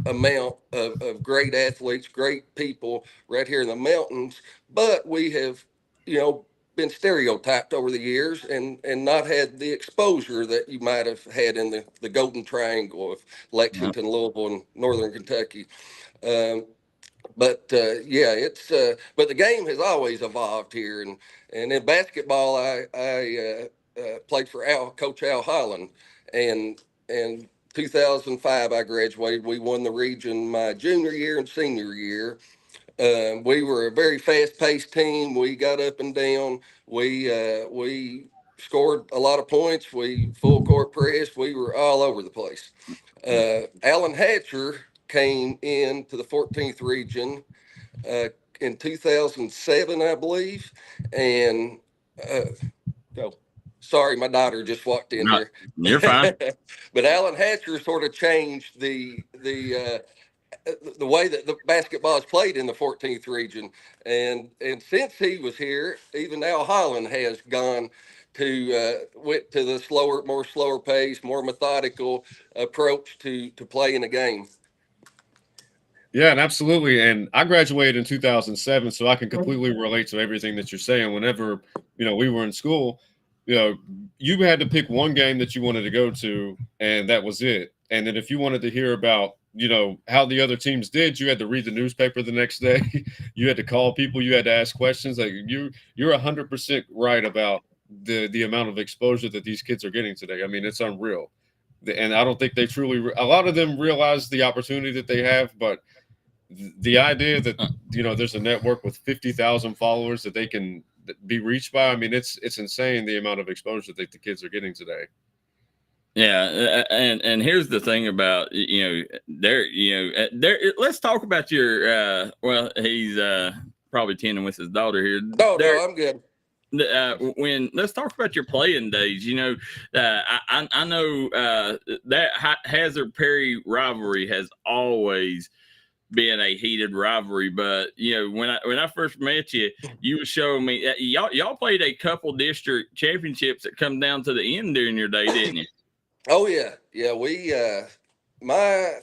amount of great athletes, great people right here in the mountains, but we have, been stereotyped over the years and not had the exposure that you might have had in the Golden Triangle of Lexington, Louisville, and Northern Kentucky. But the game has always evolved here. And in basketball, I played for Coach Al Holland, and 2005, I graduated. We won the region my junior year and senior year. We were a very fast-paced team. We got up and down. We scored a lot of points. We full court pressed. We were all over the place. Alan Hatcher came into the 14th region in 2007, I believe. And sorry, my daughter just walked in here. You're fine. But Alan Hatcher sort of changed the way that the basketball is played in the 14th region. And since he was here, even Al Holland has gone went to the more slower pace, more methodical approach to playing the game. Yeah, and absolutely. And I graduated in 2007, so I can completely relate to everything that you're saying. Whenever, we were in school, you had to pick one game that you wanted to go to, and that was it. And then if you wanted to hear about how the other teams did. You had to read the newspaper the next day. You had to call people. You had to ask questions. Like you're 100% right about the amount of exposure that these kids are getting today. I mean, it's unreal. And I don't think they truly, a lot of them realize the opportunity that they have, but the idea that, there's a network with 50,000 followers that they can be reached by. I mean, it's insane the amount of exposure that the kids are getting today. Yeah, and here's the thing about let's talk about your he's probably tending with his daughter here. No, I'm good. Let's talk about your playing days. I know that Hazard Perry rivalry has always been a heated rivalry, but when I first met you, you were showing me that y'all played a couple district championships that come down to the end during your day, didn't you? Oh yeah. We my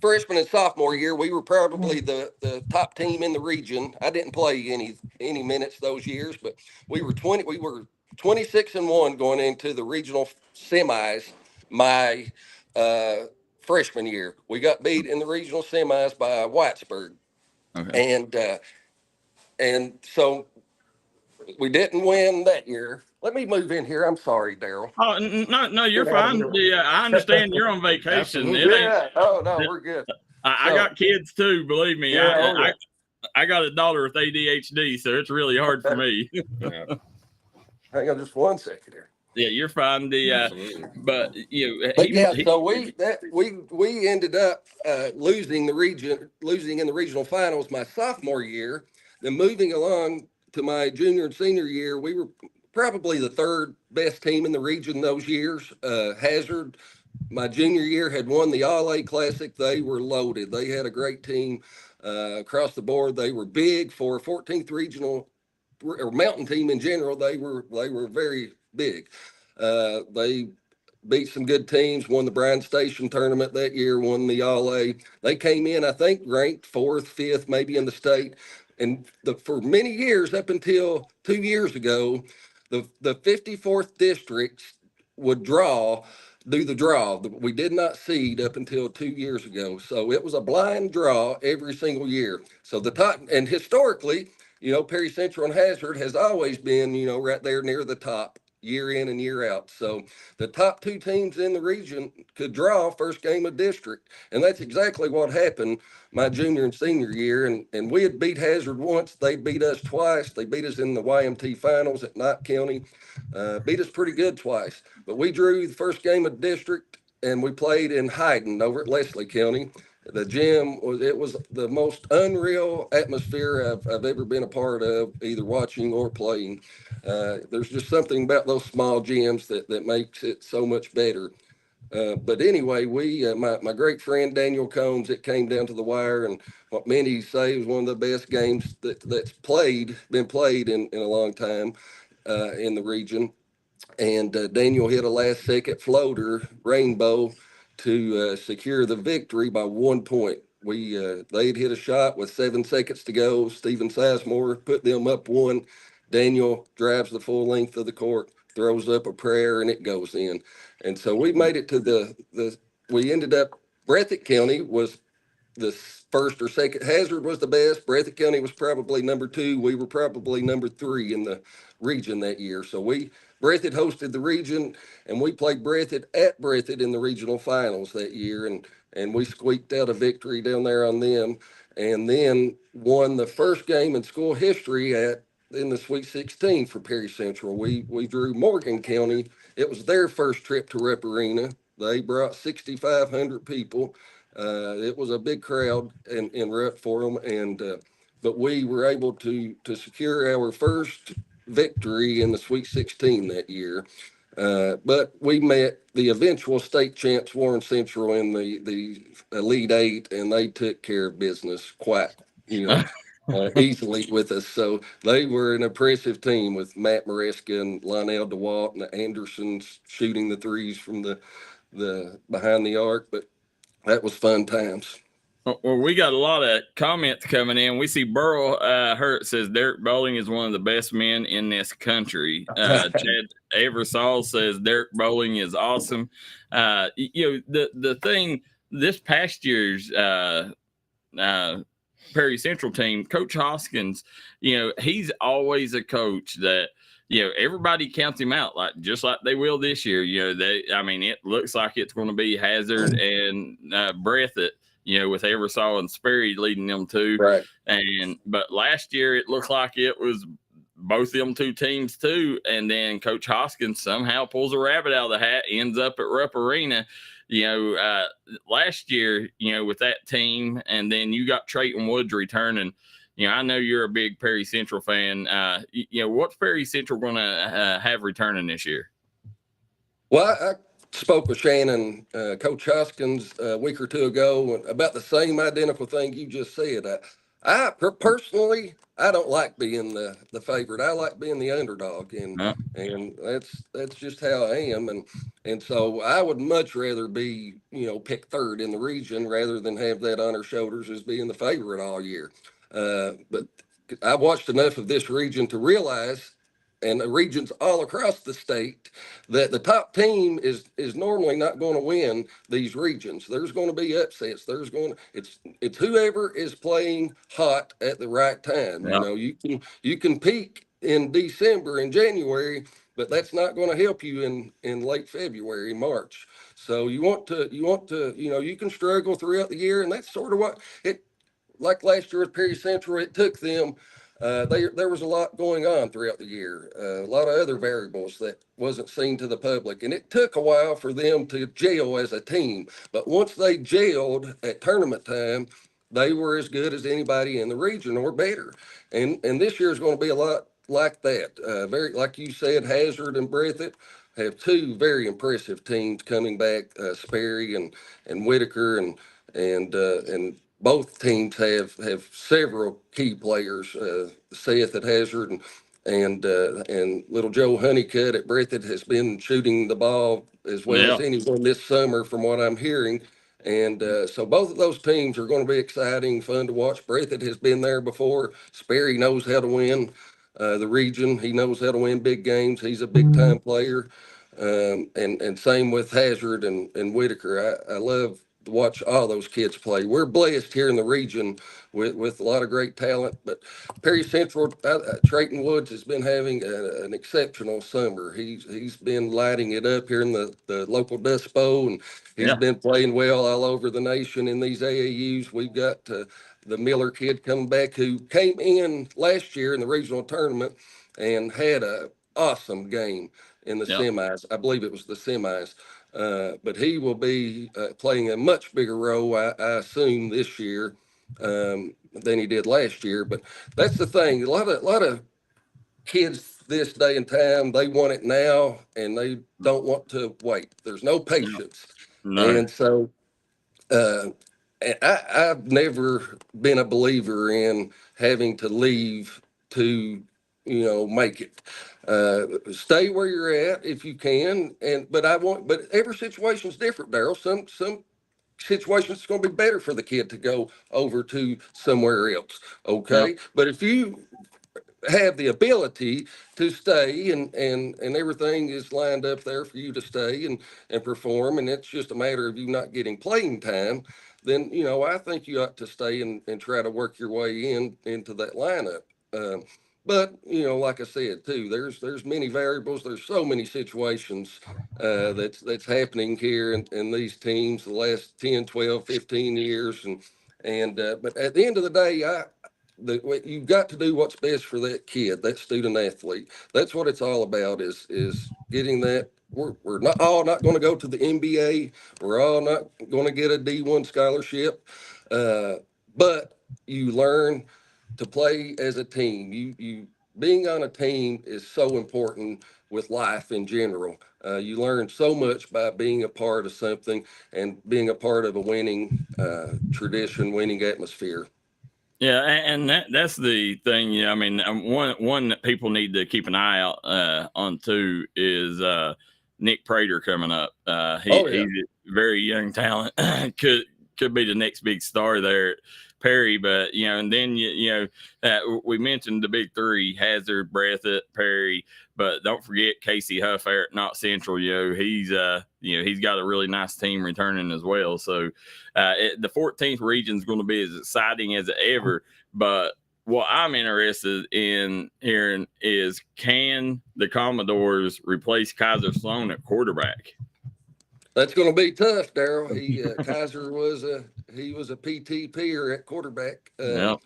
freshman and sophomore year, we were probably the top team in the region. I didn't play any minutes those years, but we were 26-1 going into the regional semis my freshman year. We got beat in the regional semis by Whitesburg. Okay. And so we didn't win that year. Let me move in here. I'm sorry, Darryl. Oh, no, you're fine. I understand you're on vacation. Yeah. Oh, no, we're good. I got kids too, believe me. Yeah, I got a daughter with ADHD, so it's really hard for me. Hang on just one second here. Yeah, you're fine. But so we ended up losing in the regional finals my sophomore year. Then moving along to my junior and senior year, we were probably the third best team in the region those years. Hazard, my junior year, had won the All-A Classic. They were loaded. They had a great team across the board. They were big for a 14th regional or mountain team in general. They were very big. They beat some good teams, won the Bryan Station tournament that year, won the All-A. They came in, I think, ranked 4th, 5th, maybe in the state. And for many years, up until 2 years ago, the 54th districts would do the draw. We did not seed up until 2 years ago. So it was a blind draw every single year. So the top, and historically, Perry Central and Hazard has always been, right there near the top, year in and year out. So the top two teams in the region could draw first game of district. And that's exactly what happened my junior and senior year. And we had beat Hazard once. They beat us twice. They beat us in the YMT finals at Knott County. Beat us pretty good twice. But we drew the first game of district, and we played in Hyden over at Leslie County. The gym was the most unreal atmosphere I've ever been a part of, either watching or playing. There's just something about those small gyms that makes it so much better. But anyway, my great friend Daniel Combs, it came down to the wire, and what many say was one of the best games that's been played in a long time in the region. And Daniel hit a last-second floater rainbow to secure the victory by 1 point. They'd hit a shot with 7 seconds to go. Stephen Sizemore put them up 1. Daniel drives the full length of the court, throws up a prayer, and it goes in. And so we made it to we ended up, Breathitt County was the first or second. Hazard was the best. Breathitt County was probably number 2. We were probably number 3 in the region that year. So Breathitt hosted the region, and we played Breathitt at Breathitt in the regional finals that year, and we squeaked out a victory down there on them, and then won the first game in school history in the Sweet 16 for Perry Central. We drew Morgan County. It was their first trip to Rupp Arena. They brought 6,500 people. It was a big crowd in Rupp for them, but we were able to secure our first victory in the Sweet 16 that year. But we met the eventual state champs Warren Central in the Elite 8, and they took care of business quite, easily with us. So they were an impressive team with Matt Maresca and Lionel DeWalt and the Andersons shooting the threes from the behind the arc. But that was fun times. Well, we got a lot of comments coming in. We see Burl Hurt says Derek Bowling is one of the best men in this country. Chad Eversall says Derek Bowling is awesome. The thing this past year's Perry Central team, Coach Hoskins, he's always a coach that, everybody counts him out just like they will this year. It looks like it's going to be Hazard and Breathitt, with Eversaw and Sperry leading them two. Right. But last year it looked like it was both them two teams too. And then Coach Hoskins somehow pulls a rabbit out of the hat, ends up at Rupp Arena. Last year, with that team, and then you got Trayton Woods returning. I know you're a big Perry Central fan. What's Perry Central going to have returning this year? Well, I spoke with Shannon, Coach Hoskins, a week or two ago about the same identical thing you just said. I personally, I don't like being the favorite. I like being the underdog, and that's just how I am. And so I would much rather be, picked third in the region rather than have that on our shoulders as being the favorite all year. But I've watched enough of this region to realize, and the regions all across the state, that the top team is normally not going to win these regions. There's going to be upsets. It's whoever is playing hot at the right time. Yeah. You can peak in December and January, but that's not going to help you in late February, March. So you can struggle throughout the year, and that's sort of what like last year with Perry Central, it took them. There was a lot going on throughout the year, a lot of other variables that wasn't seen to the public, and it took a while for them to gel as a team. But once they gelled at tournament time, they were as good as anybody in the region or better. And this year is going to be a lot like that. Very, like you said, Hazard and Breathitt have two very impressive teams coming back, Sperry and Whitaker, and both teams have several key players. Seth at Hazard and little Joe Honeycutt at Breathitt has been shooting the ball as well as anyone this summer, from what I'm hearing. And so both of those teams are going to be exciting, fun to watch. Breathitt has been there before. Sperry knows how to win the region. He knows how to win big games. He's a big time player. And same with Hazard and Whitaker. I love to watch all those kids play. We're blessed here in the region with a lot of great talent, but Perry Central, Trayton Woods has been having an exceptional summer. He's been lighting it up here in the local Dust Bowl, and he's been playing well all over the nation in these AAUs. We've got the Miller kid coming back, who came in last year in the regional tournament and had an awesome game in the semis. I believe it was the semis. But he will be playing a much bigger role, I assume, this year than he did last year. But that's the thing. A lot of kids this day and time, they want it now, and they don't want to wait. There's no patience. No. And so I've never been a believer in having to leave to make it. Stay where you're at if you can, but every situation is different, Darryl. Some situations it's going to be better for the kid to go over to somewhere else. Okay. Yep. But if you have the ability to stay and everything is lined up there for you to stay and perform, and it's just a matter of you not getting playing time, then I think you ought to stay and try to work your way into that lineup. But, like I said, too, there's many variables. There's so many situations that's happening here in these teams the last 10, 12, 15 years. But at the end of the day, you've got to do what's best for that kid, that student athlete. That's what it's all about, is getting that. We're not going to go to the NBA. We're all not going to get a D1 scholarship. But you learn to play as a team. You being on a team is so important with life in general. You learn so much by being a part of something and being a part of a winning tradition, winning atmosphere. Yeah, and that's the thing. One that people need to keep an eye out on too is Nick Prater coming up. He's a very young talent. Could be the next big star there at Perry, but and then we mentioned the big three: Hazard, Breathitt, Perry. But don't forget Casey Huff there at Knott Central. He's he's got a really nice team returning as well. So the 14th region is going to be as exciting as ever. But what I'm interested in hearing is, can the Commodores replace Kaiser Sloan at quarterback? That's going to be tough, Darryl. Kaiser was a PTPer at quarterback. Yep.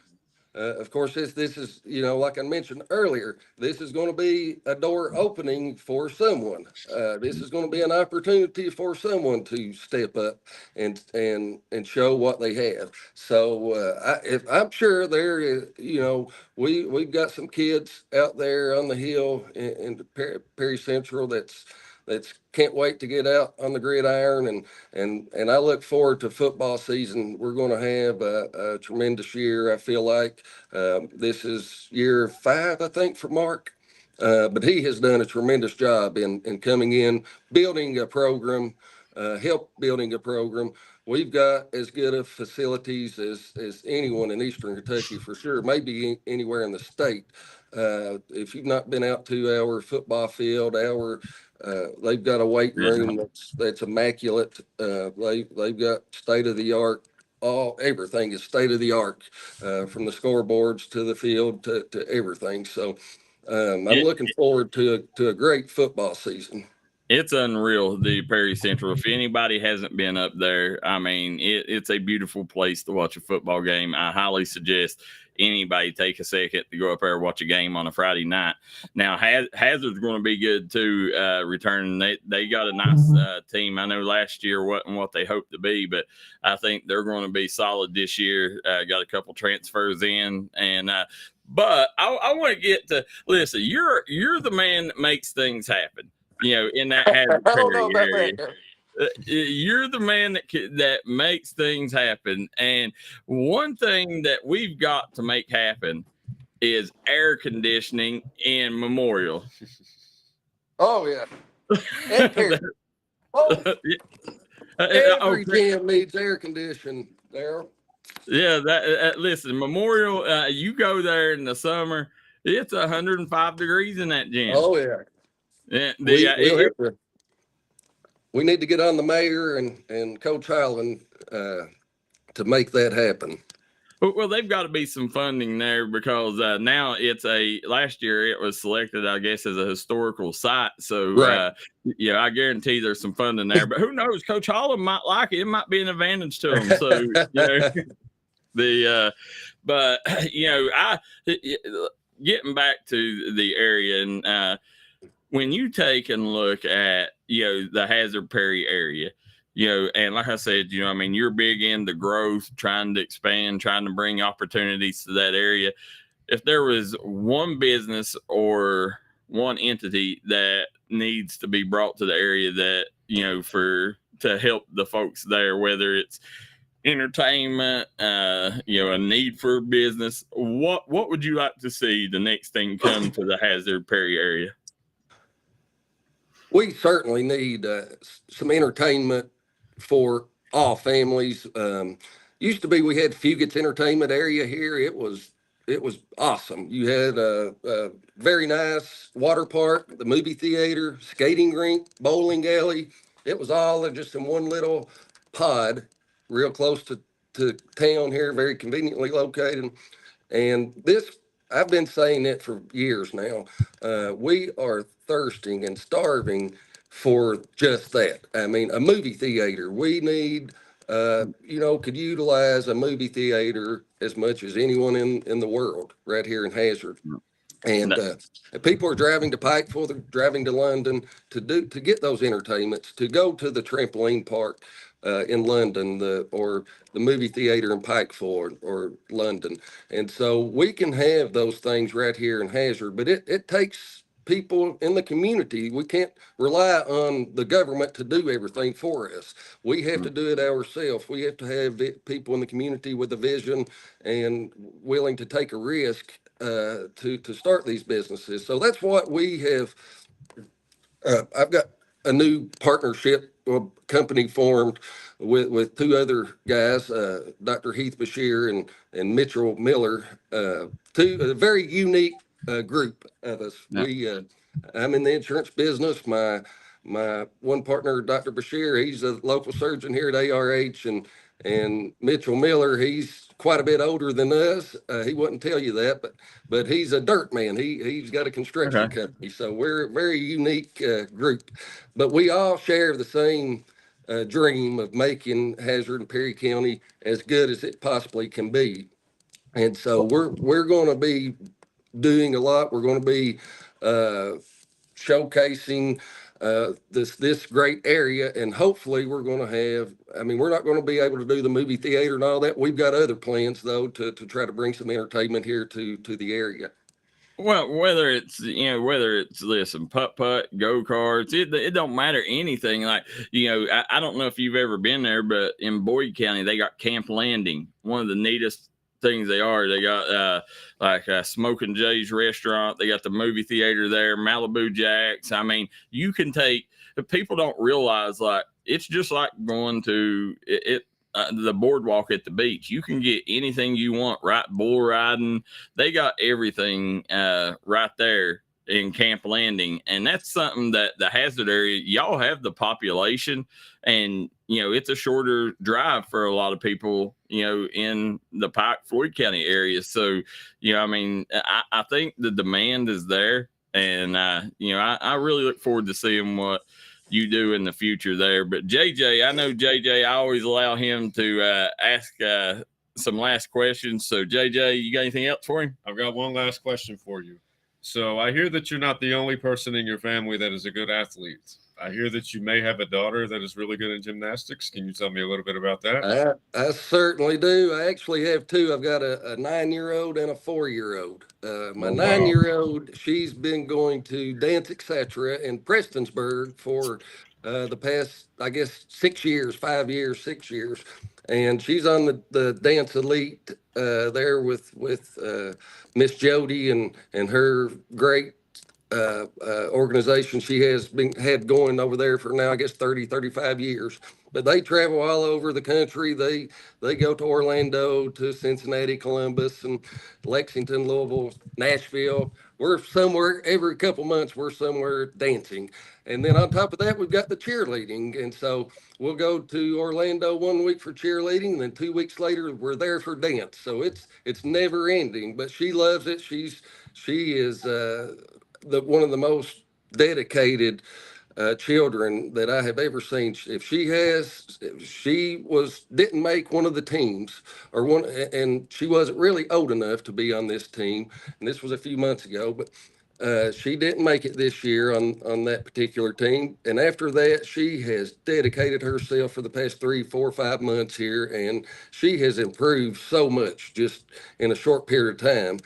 Of course, this is, like I mentioned earlier, this is going to be a door opening for someone. This is going to be an opportunity for someone to step up and show what they have. So I'm sure there is, we've got some kids out there on the hill in Perry Central that's can't wait to get out on the gridiron, and I look forward to football season. We're going to have a tremendous year. I feel like this is year 5, I think, for Mark, but he has done a tremendous job in coming in, building a program, help building a program. We've got as good of facilities as anyone in Eastern Kentucky, for sure, maybe anywhere in the state. If you've not been out to our football field, they've got a weight room that's immaculate. They've got state of the art. Everything is state of the art, from the scoreboards to the field to everything. So I'm looking forward to a great football season. It's unreal, the Perry Central. If anybody hasn't been up there, I mean, it's a beautiful place to watch a football game. I highly suggest anybody take a second to go up there and watch a game on a Friday night. Now, Hazard's going to be good too, returning. They got a nice team. I know last year wasn't what they hoped to be, but I think they're going to be solid this year. Got a couple transfers in, and but I want to get to, listen, you're the man that makes things happen. In that Hazard Perry area. You're the man that makes things happen. And one thing that we've got to make happen is air conditioning in Memorial. Oh, yeah. Every gym needs air conditioning, Darryl. Yeah, listen, Memorial, you go there in the summer, it's 105 degrees in that gym. Oh, yeah. Yeah, we need to get on the mayor and Coach Highland to make that happen. Well, they've got to be some funding there, because now last year it was selected, I guess, as a historical site. So, right. I guarantee there's some funding there. But who knows? Coach Holland might like it. It might be an advantage to them. So, but getting back to the area, and when you take and look at, the Hazard Perry area, and like I said, you're big into growth, trying to expand, trying to bring opportunities to that area. If there was one business or one entity that needs to be brought to the area that, to help the folks there, whether it's entertainment, a need for business, what would you like to see the next thing come to the Hazard Perry area? We certainly need some entertainment for all families. Used to be, we had Fugate's entertainment area here. It was awesome. You had a very nice water park, the movie theater, skating rink, bowling alley. It was all just in one little pod, real close to town here, very conveniently located. And I've been saying it for years now. We are thirsting and starving for just that. I mean, a movie theater. We need, could utilize a movie theater as much as anyone in the world right here in Hazard. And people are driving to Pikeville, they're driving to London to get those entertainments, to go to the trampoline park in London, or the movie theater in Pikeville or London. And so we can have those things right here in Hazard, but it takes people in the community. We can't rely on the government to do everything for us. We have to do it ourselves. We have to have people in the community with a vision and willing to take a risk to start these businesses. So that's what we have. I've got a new partnership company formed with two other guys, Dr. Heath Bashir and Mitchell Miller, a very unique group of us. Yeah. I'm in the insurance business. My one partner, Dr. Bashir, he's a local surgeon here at ARH, and Mitchell Miller, he's quite a bit older than us. He wouldn't tell you that, but he's a dirt man. He's got a construction company. So we're a very unique group, but we all share the same dream of making Hazard and Perry County as good as it possibly can be. And so we're going to be doing a lot. We're going to be showcasing this great area, and hopefully we're going to have, I mean, we're not going to be able to do the movie theater and all that. We've got other plans though to try to bring some entertainment here to the area. Well, whether it's listen, putt, go karts, it don't matter anything. Like, I don't know if you've ever been there, but in Boyd County they got Camp Landing, one of the neatest things they got like Smoking Jay's restaurant. They got the movie theater there, Malibu Jacks. I mean, you can people don't realize, like, it's just like going to the boardwalk at the beach. You can get anything you want, right? Bull riding. They got everything right there in Camp Landing. And that's something that the Hazard area, y'all have the population, and it's a shorter drive for a lot of people, in the Pike, Floyd County area. So, I mean, I think the demand is there, and I really look forward to seeing what you do in the future there. But JJ, I know JJ, I always allow him to ask some last questions. So JJ, you got anything else for him? I've got one last question for you. So I hear that you're not the only person in your family that is a good athlete. I hear that you may have a daughter that is really good in gymnastics. Can you tell me a little bit about that? I certainly do. I actually have two. I've got a 9-year-old and a 4-year-old. My 9-year-old, she's been going to Dance Etc. in Prestonsburg for the past, I guess, 6 years, 5 years, 6 years. And she's on the Dance Elite there with Miss Jody and her great organization she has had going over there for now, I guess 35 years. But they travel all over the country. They go to Orlando, to Cincinnati, Columbus, and Lexington, Louisville, Nashville. We're somewhere every couple months. We're somewhere dancing. And then on top of that, we've got the cheerleading. And so we'll go to Orlando 1 week for cheerleading, and then 2 weeks later we're there for dance. So it's never ending. But she loves it. She is one of the most dedicated children that I have ever seen. If she didn't make one of the teams, and she wasn't really old enough to be on this team, and this was a few months ago, but she didn't make it this year on that particular team. And after that, she has dedicated herself for the past 3, 4, 5 months here, and she has improved so much just in a short period of time.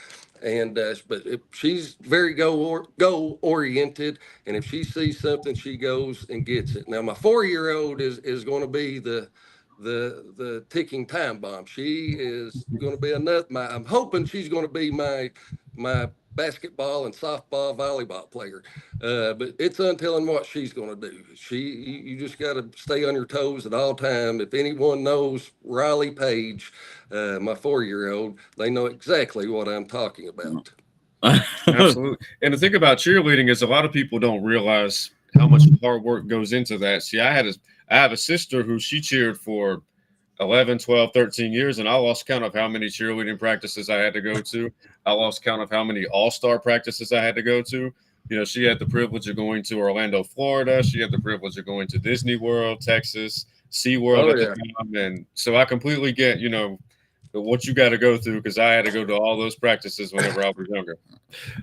And but she's very goal oriented, and if she sees something, she goes and gets it. Now, my 4-year-old is going to be the ticking time bomb. She is going to be I'm hoping she's going to be my basketball and softball, volleyball player. But it's untelling what she's going to do. You just got to stay on your toes at all time. If anyone knows Riley Page, my 4-year-old, they know exactly what I'm talking about. Absolutely. And the thing about cheerleading is a lot of people don't realize how much hard work goes into that. See, I have a sister who she cheered for 11, 12, 13 years, and I lost count of how many cheerleading practices I had to go to. I lost count of how many all-star practices I had to go to. She had the privilege of going to Orlando, Florida. She had the privilege of going to Disney World, Texas, SeaWorld at the time. And so I completely get, what you got to go through, because I had to go to all those practices whenever I was younger.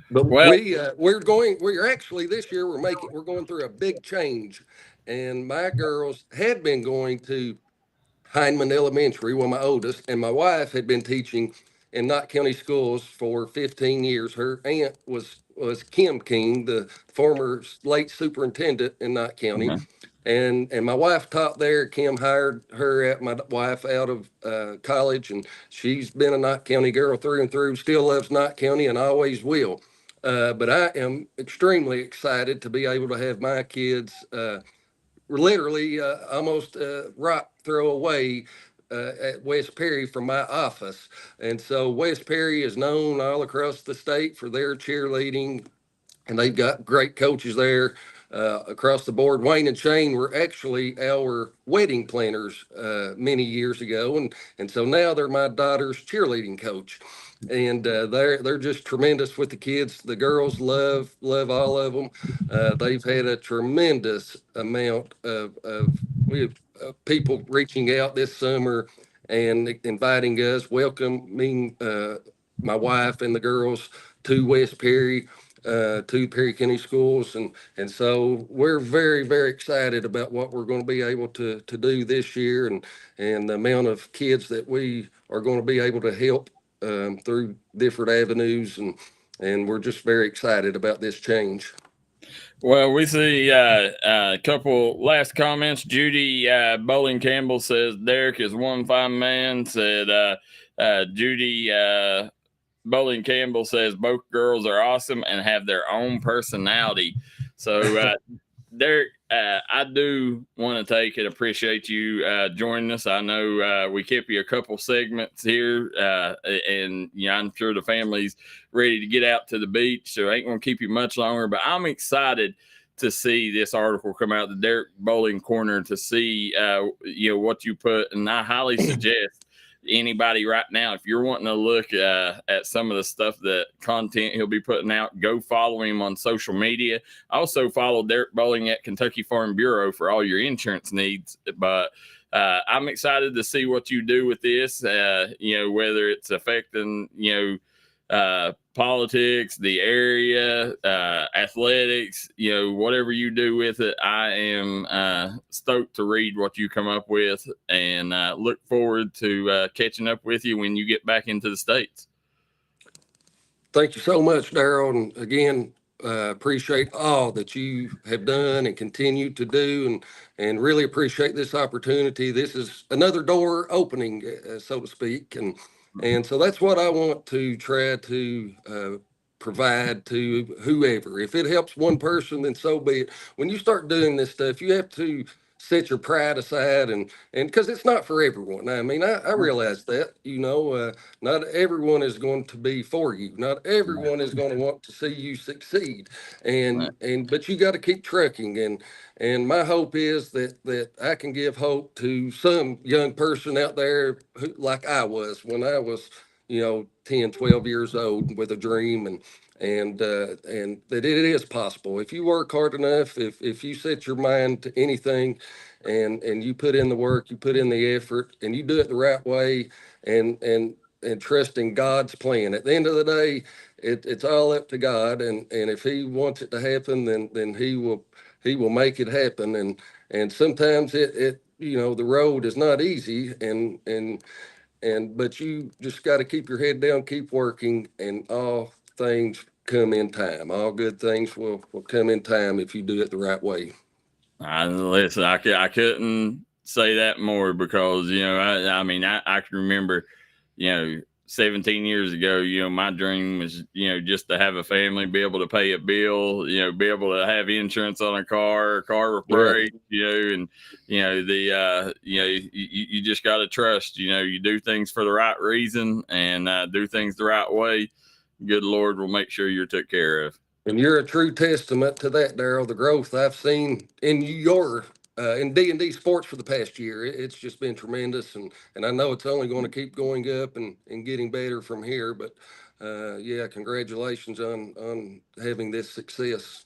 But we're actually this year we're going through a big change, and my girls had been going to Heineman Elementary, my oldest, and my wife had been teaching in Knott County schools for 15 years. Her aunt was Kim King, the former late superintendent in Knott County. Mm-hmm. And my wife taught there. Kim hired my wife out of college, and she's been a Knott County girl through and through, still loves Knott County and always will. But I am extremely excited to be able to have my kids literally almost rock throw away at West Perry from my office. And so West Perry is known all across the state for their cheerleading, and they've got great coaches there across the board. Wayne and Shane were actually our wedding planners many years ago, and so now they're my daughter's cheerleading coach, and they're just tremendous with the kids. The girls love all of them. They've had a tremendous amount of people reaching out this summer and inviting us, welcoming my wife and the girls to West Perry, to Perry County Schools, and so we're very, very excited about what we're going to be able to do this year, and the amount of kids that we are going to be able to help through different avenues, and we're just very excited about this change. Well, we see a couple last comments. Judy Bowling Campbell says Derek is one fine man. Said Judy Bowling Campbell says both girls are awesome and have their own personality. So, Derek, I do want to take and appreciate you joining us. I know we kept you a couple segments here, and I'm sure the family's ready to get out to the beach, so I ain't going to keep you much longer. But I'm excited to see this article come out, the Derek Bowling Corner, to see what you put, and I highly suggest anybody right now, if you're wanting to look at some of the stuff, that content he'll be putting out, go follow him on social media. Also follow Derek Bowling at Kentucky Farm Bureau for all your insurance needs. But I'm excited to see what you do with this, whether it's affecting, politics, the area, athletics, whatever you do with it. I am stoked to read what you come up with, and look forward to catching up with you when you get back into the States. Thank you so much, Darryl. And again, appreciate all that you have done and continue to do, and really appreciate this opportunity. This is another door opening, so to speak. And so that's what I want to try to provide to whoever. If it helps one person, then so be it. When you start doing this stuff, you have to set your pride aside, and because it's not for everyone. I mean, I realize that, not everyone is going to be for you. Not everyone is going to want to see you succeed. But you got to keep trucking. And my hope is that I can give hope to some young person out there who, like I was when I was, 10, 12 years old, with a dream, and that it is possible. If you work hard enough, if you set your mind to anything, and you put in the work, you put in the effort, and you do it the right way, and trust in God's plan. At the end of the day, it's all up to God, and if He wants it to happen, then He will make it happen. And sometimes it the road is not easy, but you just got to keep your head down, keep working, and all things come in time. All good things will come in time if you do it the right way. Listen, I couldn't say that more, because I can remember 17 years ago, my dream was just to have a family, be able to pay a bill, be able to have insurance on a car with brakes, and you just got to trust, you do things for the right reason, and do things the right way. Good Lord will make sure you're took care of. And you're a true testament to that, Darryl. The growth I've seen in your in D&D Sports for the past year, it's just been tremendous. And I know it's only going to keep going up and getting better from here. But congratulations on having this success.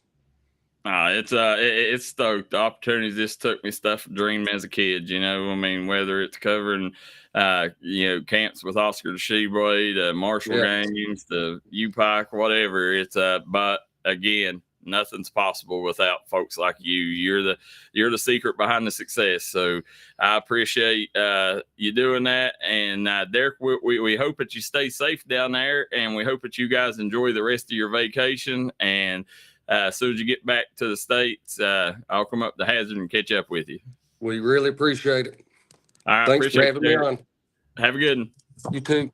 It's stoked. The opportunities this took me stuff dreamed as a kid, whether it's covering camps with Oscar the Sheboy, the Marshall games, the U-Pike, whatever. It's but again, nothing's possible without folks like you. You're the secret behind the success. So I appreciate you doing that. And Derek, we hope that you stay safe down there, and we hope that you guys enjoy the rest of your vacation. And as soon as you get back to the States, I'll come up to Hazard and catch up with you. We really appreciate it. All right, thanks for having me on. Have a good one. You too.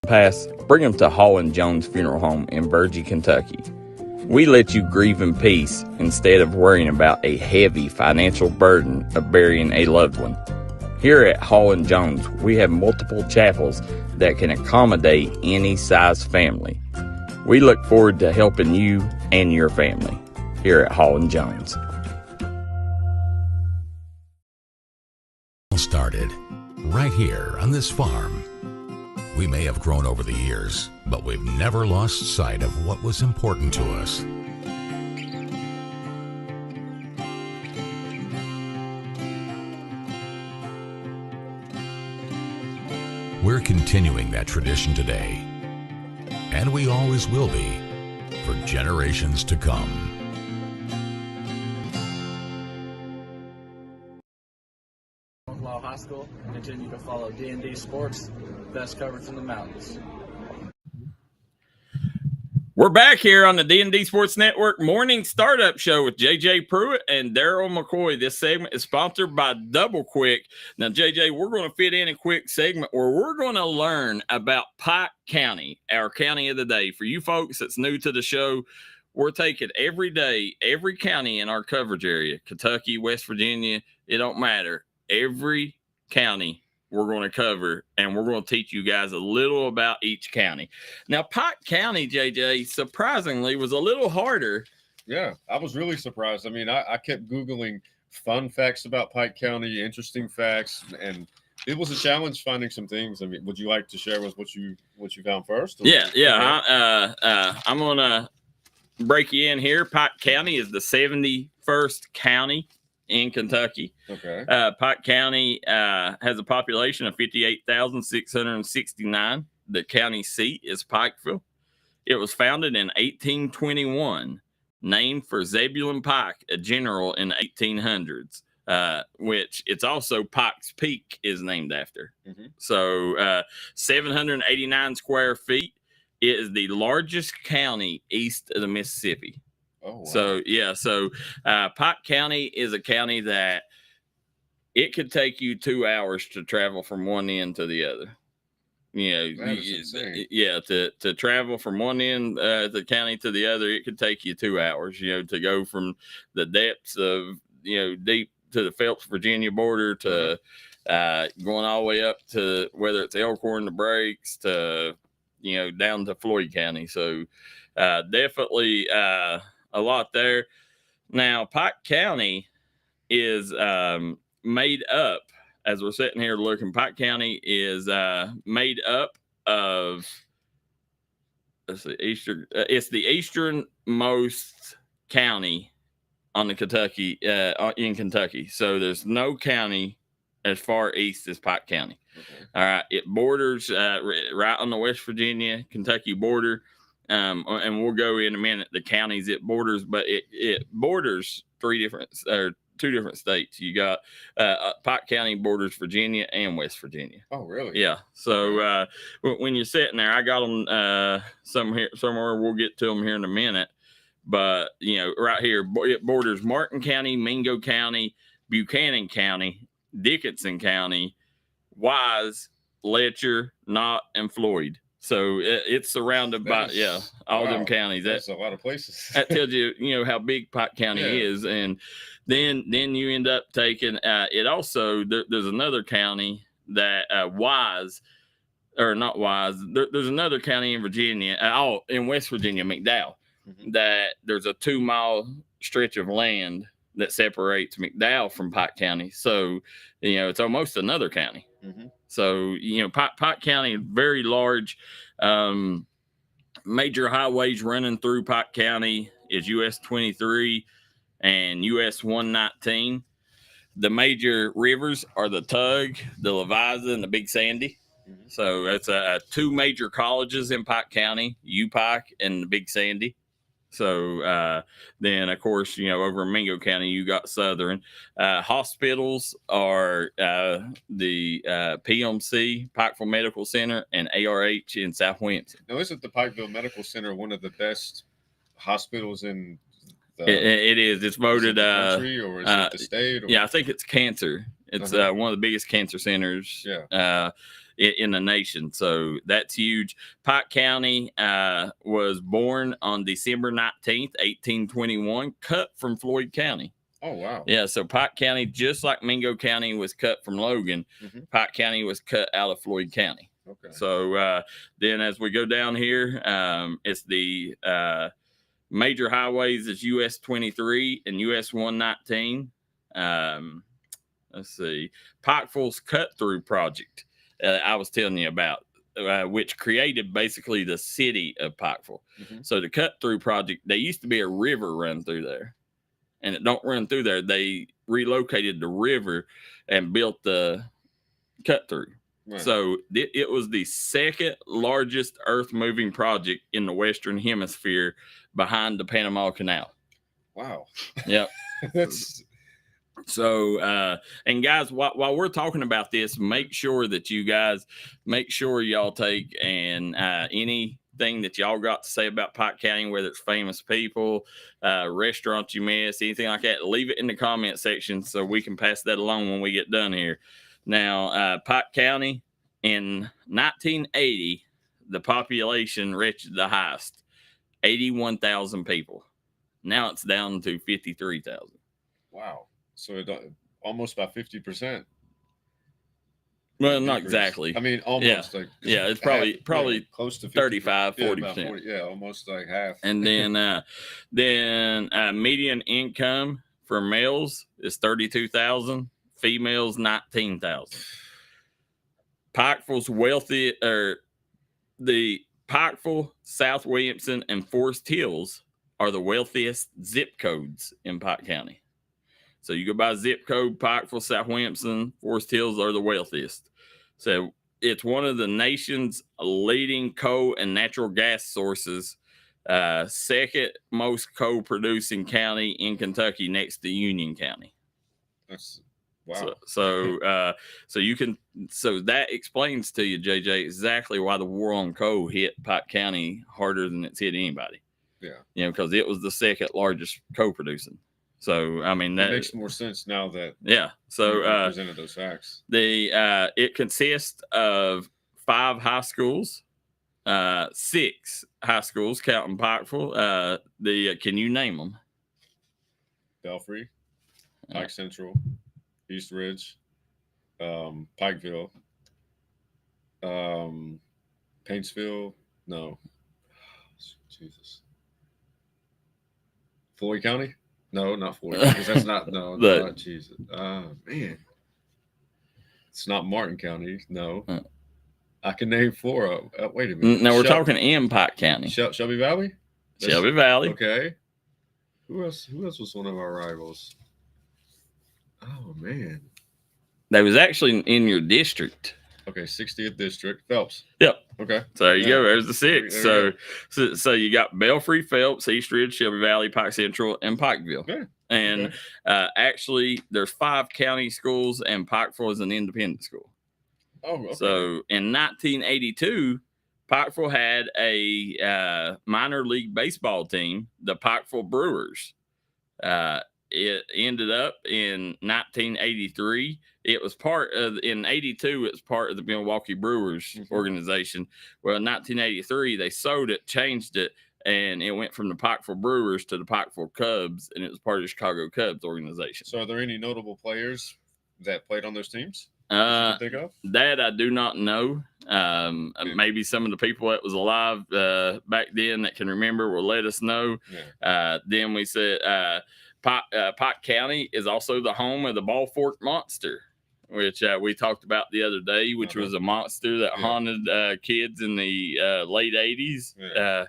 Pass, bring them to Hall and Jones Funeral Home in Burgee, Kentucky. We let you grieve in peace instead of worrying about a heavy financial burden of burying a loved one. Here at Hall & Jones, we have multiple chapels that can accommodate any size family. We look forward to helping you and your family here at Hall & Jones. Started right here on this farm. We may have grown over the years, but we've never lost sight of what was important to us. We're continuing that tradition today, and we always will be for generations to come. High School. Continue to follow D&D Sports, best coverage in the mountains. We're back here on the D&D Sports Network morning startup show with JJ Pruitt and Darryl McCoy. This segment is sponsored by Double Quick. Now, JJ, we're going to fit in a quick segment where we're going to learn about Pike County, our county of the day. For you folks that's new to the show, we're taking every day, every county in our coverage area, Kentucky, West Virginia, it don't matter. Every county we're going to cover, and we're going to teach you guys a little about each county. Now, Pike County, JJ, surprisingly, was a little harder. Yeah, I was really surprised. I mean, I kept Googling fun facts about Pike County, interesting facts, and it was a challenge finding some things. I mean, would you like to share with what you found first? Yeah. I'm going to break you in here. Pike County is the 71st county in Kentucky. Okay. Pike County has a population of 58,669. The county seat is Pikeville. It was founded in 1821, named for Zebulon Pike, a general in the 1800s, which it's also Pike's Peak is named after. Mm-hmm. So 789 square feet. It is the largest county east of the Mississippi. Oh, wow. So Pike County is a county that it could take you 2 hours to travel from one end to the other. To travel from one end of the county to the other, it could take you 2 hours, to go from the depths of, deep to the Phelps, Virginia border to going all the way up to whether it's Elkhorn to Breaks to, down to Floyd County. So definitely a lot there. Now, Pike County is made up, as we're sitting here looking, Pike County is made up of, it's the easternmost county on the Kentucky, in Kentucky. So there's no county as far east as Pike County. Okay. All right. It borders right on the West Virginia, Kentucky border. And we'll go in a minute the counties it borders, but it borders two different states. You got Pike County borders Virginia and West Virginia. Oh, really? Yeah. So when you're sitting there, I got them somewhere. We'll get to them here in a minute. But right here it borders Martin County, Mingo County, Buchanan County, Dickinson County, Wise, Letcher, Knott, and Floyd. So it's surrounded by all them counties. That's a lot of places. That tells you how big Pike County is, and then you end up taking it. Also, there's another county that Wise, or not Wise. There's another county in Virginia, in West Virginia, McDowell. Mm-hmm. That there's a 2-mile stretch of land that separates McDowell from Pike County. So it's almost another county. Mm-hmm. So, Pike County is very large. Major highways running through Pike County is US 23 and US 119. The major rivers are the Tug, the Leviza, and the Big Sandy. Mm-hmm. So that's two major colleges in Pike County, U-Pike and the Big Sandy. So then, of course, over in Mingo County, you got Southern. Hospitals are the PMC, Pikeville Medical Center, and ARH in South Winton. Now, isn't the Pikeville Medical Center one of the best hospitals in It is. It's voted. Is it the country or is it the state? Or? Yeah, I think it's cancer. It's one of the biggest cancer centers. In the nation. So that's huge. Pike County was born on December 19th, 1821, cut from Floyd County. Oh, wow. Yeah, so Pike County, just like Mingo County was cut from Logan, Pike County was cut out of Floyd County. Okay. So then as we go down here, it's the major highways is US 23 and US 119. Let's see. Pikeville's cut-through project. I was telling you about, which created basically the city of Pikeville. So the cut-through project, there used to be a river run through there, and it don't run through there. They relocated the river and built the cut-through. Right. So it was the second largest earth-moving project in the Western Hemisphere behind the Panama Canal. Wow. Yep. That's... So, and guys, while we're talking about this, make sure y'all take and anything that y'all got to say about Pike County, whether it's famous people, restaurants you miss, anything like that, leave it in the comment section so we can pass that along when we get done here. Now, Pike County in 1980, the population reached the highest, 81,000 people. Now it's down to 53,000. Wow. So it almost by 50%. Well, not exactly. I mean, almost like it's probably close to 35, 40%. Yeah, almost like half. And then median income for males is 32,000, females 19,000. Pikeville's the Pikeville, South Williamson, and Forest Hills are the wealthiest zip codes in Pike County. So you go by zip code, Pikeville, South Williamson, Forest Hills are the wealthiest. So it's one of the nation's leading coal and natural gas sources, second most coal producing county in Kentucky next to Union County. That's wow. So that explains to you, JJ, exactly why the war on coal hit Pike County harder than it's hit anybody. Yeah. Because it was the second largest coal producing. So I mean that makes more sense now that So presented those facts. It consists of 5 high schools, 6 high schools counting Pikeville. Can you name them? Belfry, Pike Central, East Ridge, Pikeville, Paintsville. No, Jesus. Floyd County. No, not Floyd, because that's not not Jesus. Man, it's not Martin County. No, I can name 4. Wait a minute. No, we're talking in Pike County. Shelby Valley. Shelby Valley. Okay. Who else was one of our rivals? Oh man, that was actually in your district. Okay, 60th district, Phelps. Yep. Okay. So there you go. There's the 6. So you got Belfry, Phelps, East Ridge, Shelby Valley, Pike Central, and Pikeville. Yeah. And actually, there's 5 county schools, and Pikeville is an independent school. Oh, okay. So in 1982, Pikeville had a minor league baseball team, the Pikeville Brewers. It ended up in 1983. It was in 82, it was part of the Milwaukee Brewers organization. Well, in 1983, they sold it, changed it, and it went from the Pikeville Brewers to the Pikeville Cubs, and it was part of the Chicago Cubs organization. So are there any notable players that played on those teams? Think of? That I do not know. Maybe some of the people that was alive back then that can remember will let us know. Yeah. Then we said Pike County is also the home of the Ball Fork Monster, which we talked about the other day, which was a monster that haunted kids in the late 80s. Yeah.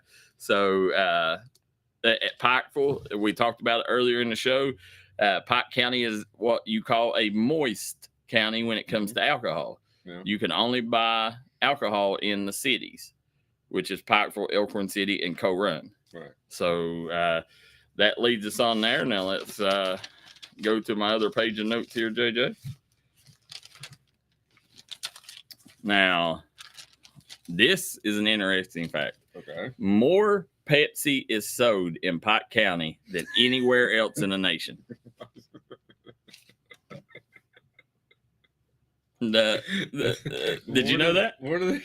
At Pikeville, we talked about it earlier in the show. Pike County is what you call a moist county when it comes to alcohol. Yeah. You can only buy alcohol in the cities, which is Pikeville, Elkhorn City, and Coe Run. Right. So that leads us on there. Now let's go to my other page of notes here, JJ. Now, this is an interesting fact. Okay. More Pepsi is sold in Pike County than anywhere else in the nation. Did you know that? Where do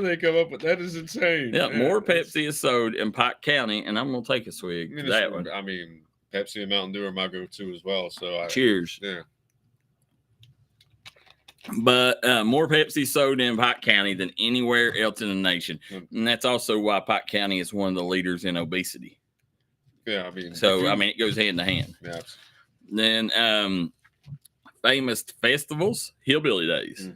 they come up with that? Is insane. Yeah, Man, more Pepsi is sold in Pike County, and I'm gonna take a swig. I mean, Pepsi and Mountain Dew are my go-to as well. So cheers. Yeah. But more Pepsi sold in Pike County than anywhere else in the nation, and that's also why Pike County is one of the leaders in obesity. Yeah, I mean, it goes hand to hand. Yeah. Then famous festivals, Hillbilly Days.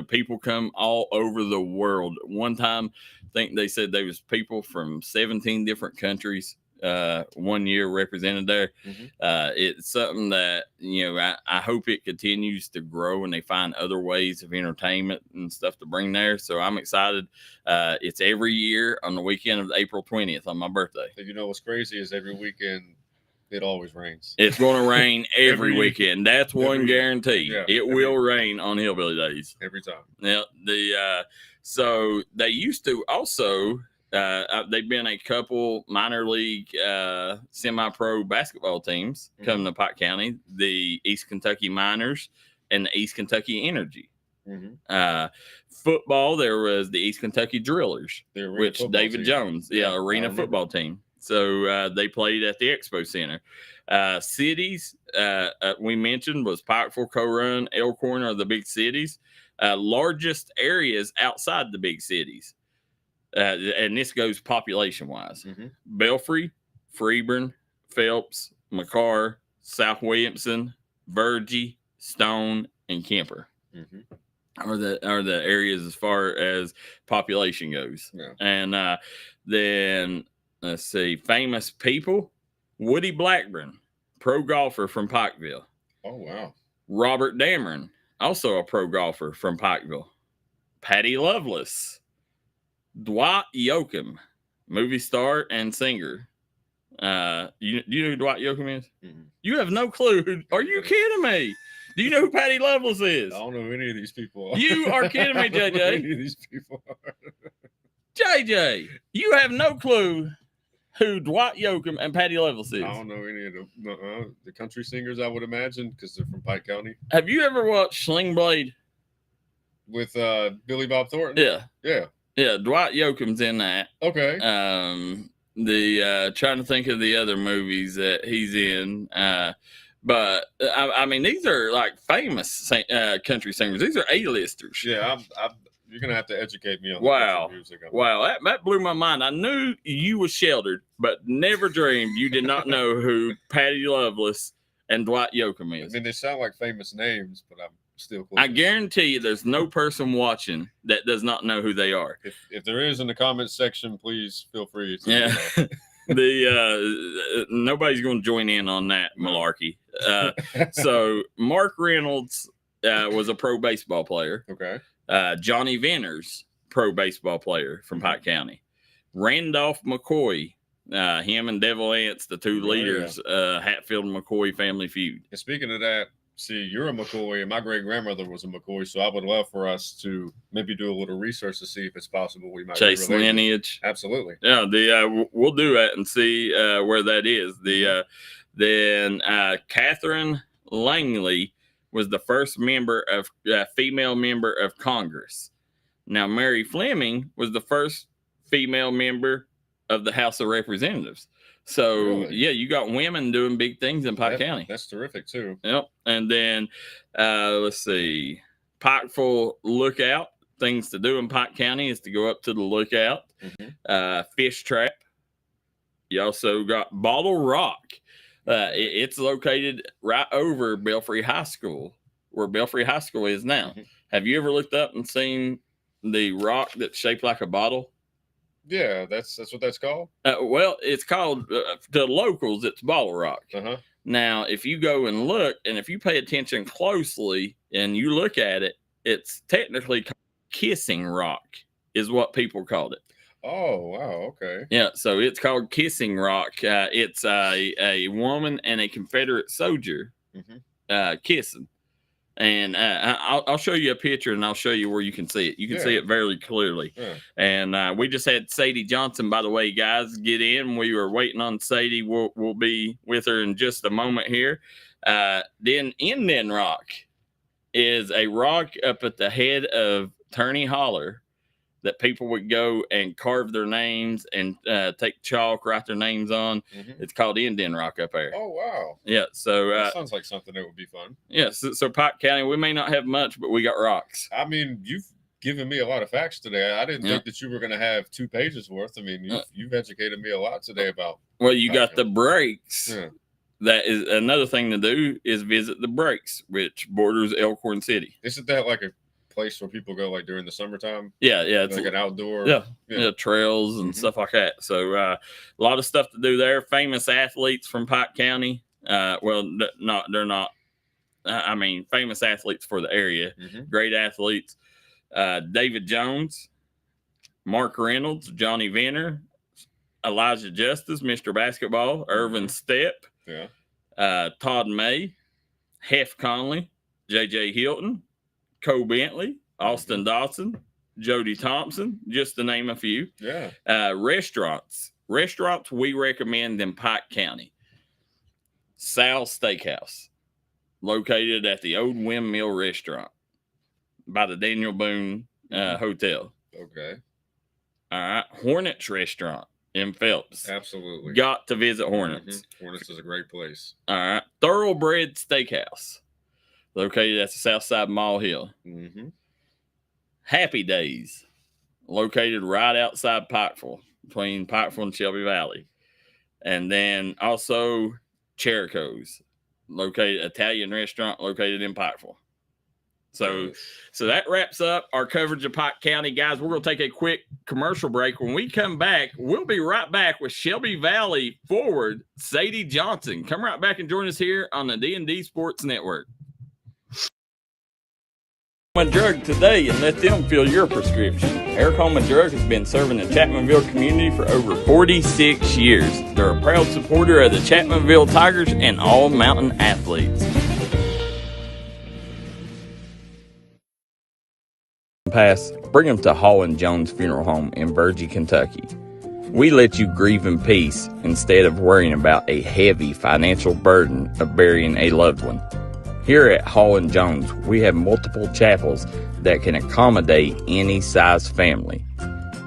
People come all over the world. One time, I think they said there was people from 17 different countries 1 year represented there. It's something that I hope it continues to grow and they find other ways of entertainment and stuff to bring there. So I'm excited. It's every year on the weekend of April 20th on my birthday. You know what's crazy is every weekend it always rains. It's going to rain every weekend. That's one guarantee. Yeah, it will rain on Hillbilly Days every time. Yeah. So they used to also. They've been a couple minor league semi-pro basketball teams coming to Pike County, the East Kentucky Miners and the East Kentucky Energy. Football, there was the East Kentucky Drillers, which David Jones, arena football team. So they played at the Expo Center. Cities, we mentioned, was Pikeville, Co-Run, Elkhorn are the big cities. Largest areas outside the big cities. And this goes population-wise. Belfry, Freeburn, Phelps, McCoy, South Williamson, Virgie, Stone, and Kemper are the areas as far as population goes. Yeah. And then let's see, famous people: Woody Blackburn, pro golfer from Pikeville. Oh wow. Robert Dameron, also a pro golfer from Pikeville. Patty Loveless. Dwight Yoakam, movie star and singer. You know who Dwight Yoakam is? You have no clue. Are you kidding me? Do you know who Patty Loveless is? I don't know who any of these people are. You are kidding me, JJ. Who any of these people are. JJ, you have no clue who Dwight Yoakam and Patty Loveless is. I don't know any of the country singers, I would imagine, because they're from Pike County. Have you ever watched Sling Blade? With Billy Bob Thornton? Yeah. Yeah. Yeah, Dwight Yoakam's in that. Okay. Trying to think of the other movies that he's in. But I mean, these are like famous country singers. These are A-listers. Yeah, you're gonna have to educate me on wow, the music. Wow, that blew my mind. I knew you was sheltered, but never dreamed you did not know who Patty Loveless and Dwight Yoakam is. I mean, they sound like famous names, but I'm still close. I guarantee you, there's no person watching that does not know who they are. If there is in the comments section, please feel free to. Nobody's going to join in on that malarkey. So Mark Reynolds was a pro baseball player. Okay. Johnny Venters, pro baseball player from Pike County. Randolph McCoy, him and Devil Ants, the two leaders, Hatfield and McCoy family feud. And speaking of that, see, you're a McCoy, and my great grandmother was a McCoy, so I would love for us to maybe do a little research to see if it's possible we might chase lineage. Absolutely. Yeah, we'll do that and see where that is. Then Catherine Langley was the first female member of Congress. Now Mary Fleming was the first female member of the House of Representatives. So, really? Yeah, you got women doing big things in Pike County. That's terrific, too. Yep. And then, let's see, Pikeville Lookout. Things to do in Pike County is to go up to the lookout. Fish Trap. You also got Bottle Rock. It's located right over Belfry High School, where Belfry High School is now. Have you ever looked up and seen the rock that's shaped like a bottle? Yeah, that's what that's called. Well, it's called to locals. It's Bottle Rock. Now, if you go and look, and if you pay attention closely and you look at it, it's technically called Kissing Rock, is what people called it. Oh wow, okay. Yeah, so it's called Kissing Rock. It's a woman and a Confederate soldier kissing, And I'll show you a picture, and I'll show you where you can see it. You can see it very clearly. Yeah. And we just had Sadie Johnson, by the way, guys, get in. We were waiting on Sadie. We'll be with her in just a moment here. Then Indian Rock is a rock up at the head of Turney Holler that people would go and carve their names and take chalk, write their names on. Mm-hmm. It's called Indian Rock up there. Oh, wow. Yeah. So that sounds like something that would be fun. Yeah. So Pike County, we may not have much, but we got rocks. I mean, you've given me a lot of facts today. I didn't think that you were going to have 2 pages worth. I mean, you've educated me a lot today about. Well, you got the breaks. Yeah. That is another thing to do is visit the breaks, which borders Elkhorn City. Isn't that like a place where people go like during the summertime? Yeah, it's like an outdoor trails and stuff like that. So a lot of stuff to do there. Famous athletes from Pike County. They're not. I mean, famous athletes for the area. Great athletes. David Jones, Mark Reynolds, Johnny Venner, Elijah Justice, Mr. Basketball, Irvin Stepp, Todd May, Hef Conley, J.J. Hilton, Cole Bentley, Austin Dawson, Jody Thompson, just to name a few. Yeah. Restaurants we recommend in Pike County. Sal's Steakhouse, located at the Old Windmill Restaurant by the Daniel Boone Hotel. Okay. All right. Hornets Restaurant in Phelps. Absolutely. Got to visit Hornets. Hornets is a great place. All right. Thoroughbred Steakhouse, located at the Southside Mall Hill. Happy Days, located right outside Pikeville, between Pikeville and Shelby Valley. And then also Cherico's, located Italian restaurant located in Pikeville. So that wraps up our coverage of Pike County. Guys, we're going to take a quick commercial break. When we come back, we'll be right back with Shelby Valley forward Sadie Johnson. Come right back and join us here on the D&D Sports Network. Drug today and let them fill your prescription. Eric Holman Drug has been serving the Chapmanville community for over 46 years. They're a proud supporter of the Chapmanville Tigers and all mountain athletes. Pass, bring them to Hall and Jones Funeral Home in Virgie, Kentucky. We let you grieve in peace instead of worrying about a heavy financial burden of burying a loved one. Here at Hall & Jones, we have multiple chapels that can accommodate any size family.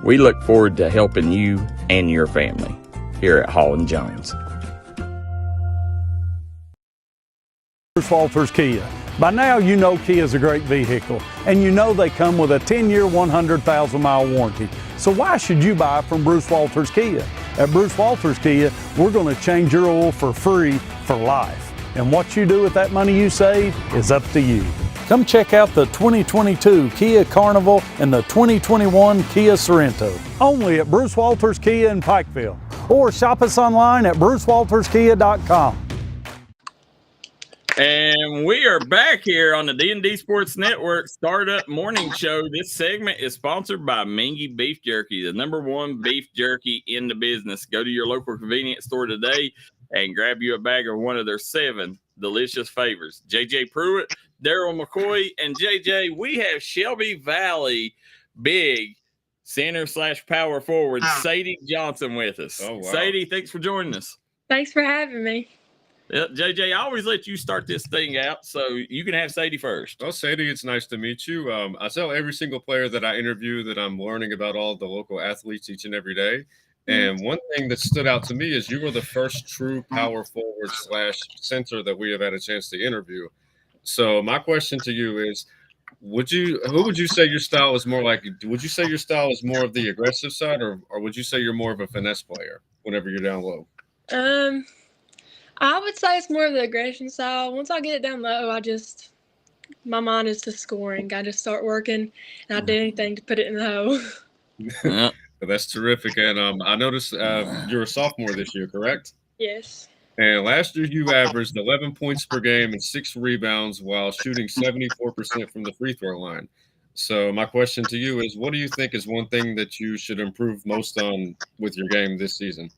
We look forward to helping you and your family here at Hall & Jones. Bruce Walters Kia. By now, you know Kia is a great vehicle, and you know they come with a 10-year, 100,000-mile warranty. So why should you buy from Bruce Walters Kia? At Bruce Walters Kia, we're going to change your oil for free for life. And what you do with that money you save is up to you. Come check out the 2022 Kia Carnival and the 2021 Kia Sorento. Only at Bruce Walters Kia in Pikeville. Or shop us online at brucewalterskia.com. And we are back here on the D&D Sports Network Startup Morning Show. This segment is sponsored by Mingy Beef Jerky, the #1 beef jerky in the business. Go to your local convenience store today and grab you a bag of one of their 7 delicious flavors. JJ Pruitt, Darryl McCoy, and JJ, we have Shelby Valley big center/power forward Sadie Johnson with us. Oh, wow. Sadie, thanks for joining us. Thanks for having me. Yeah, JJ, I always let you start this thing out, so you can have Sadie first. Well, Sadie, it's nice to meet you. I tell every single player that I interview that I'm learning about all the local athletes each and every day. And one thing that stood out to me is you were the first true power forward/center that we have had a chance to interview. So my question to you is, who would you say your style is more like? Would you say your style is more of the aggressive side, or would you say you're more of a finesse player whenever you're down low? I would say it's more of the aggression style. Once I get it down low, my mind is to scoring. I just start working, and I do anything to put it in the hole. Yeah. That's terrific. And I noticed you're a sophomore this year, correct? Yes. And last year you averaged 11 points per game and 6 rebounds while shooting 74% from the free throw line. So my question to you is, what do you think is one thing that you should improve most on with your game this season?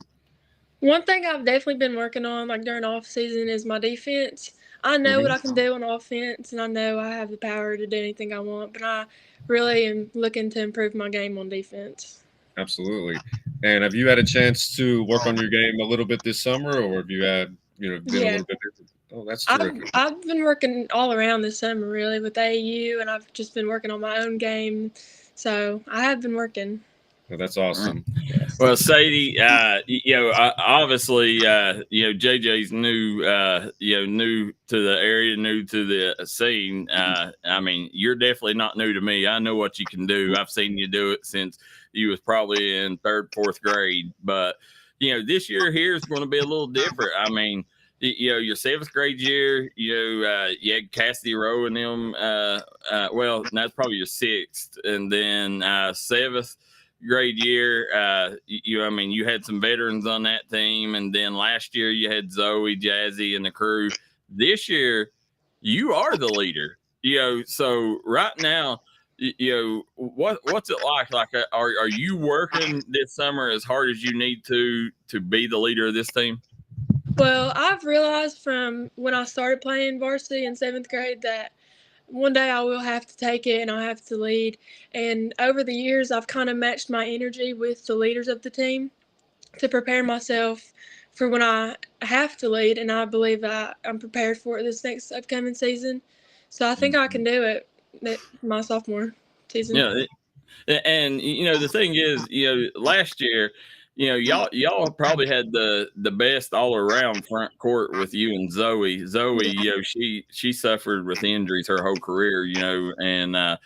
One thing I've definitely been working on, like during off season, is my defense. I know what I can do on offense, and I know I have the power to do anything I want, but I really am looking to improve my game on defense. Absolutely. And have you had a chance to work on your game a little bit this summer, or have you had, been a little bit different? Oh, that's terrific. I've been working all around this summer, really, with AAU, and I've just been working on my own game. So I have been working. Well, that's awesome. Well, Sadie, obviously, JJ's new to the area, new to the scene. I mean, you're definitely not new to me. I know what you can do. I've seen you do it since you was probably in 3rd, 4th grade. But, this year here is going to be a little different. I mean, your 7th grade year, you had Cassidy Rowe and them. Well, that's probably your 6th, and then 7th grade year. You had some veterans on that team, and then last year you had Zoe, Jazzy, and the crew. This year, you are the leader. So right now, what's it like? Like, are you working this summer as hard as you need to be the leader of this team? Well, I've realized from when I started playing varsity in 7th grade that one day I will have to take it and I'll have to lead. And over the years, I've kind of matched my energy with the leaders of the team to prepare myself for when I have to lead. And I believe I'm prepared for it this next upcoming season. So I think I can do it my sophomore season. Yeah. And, the thing is, last year, y'all probably had the best all around front court with you and Zoe. Zoe, she suffered with injuries her whole career, and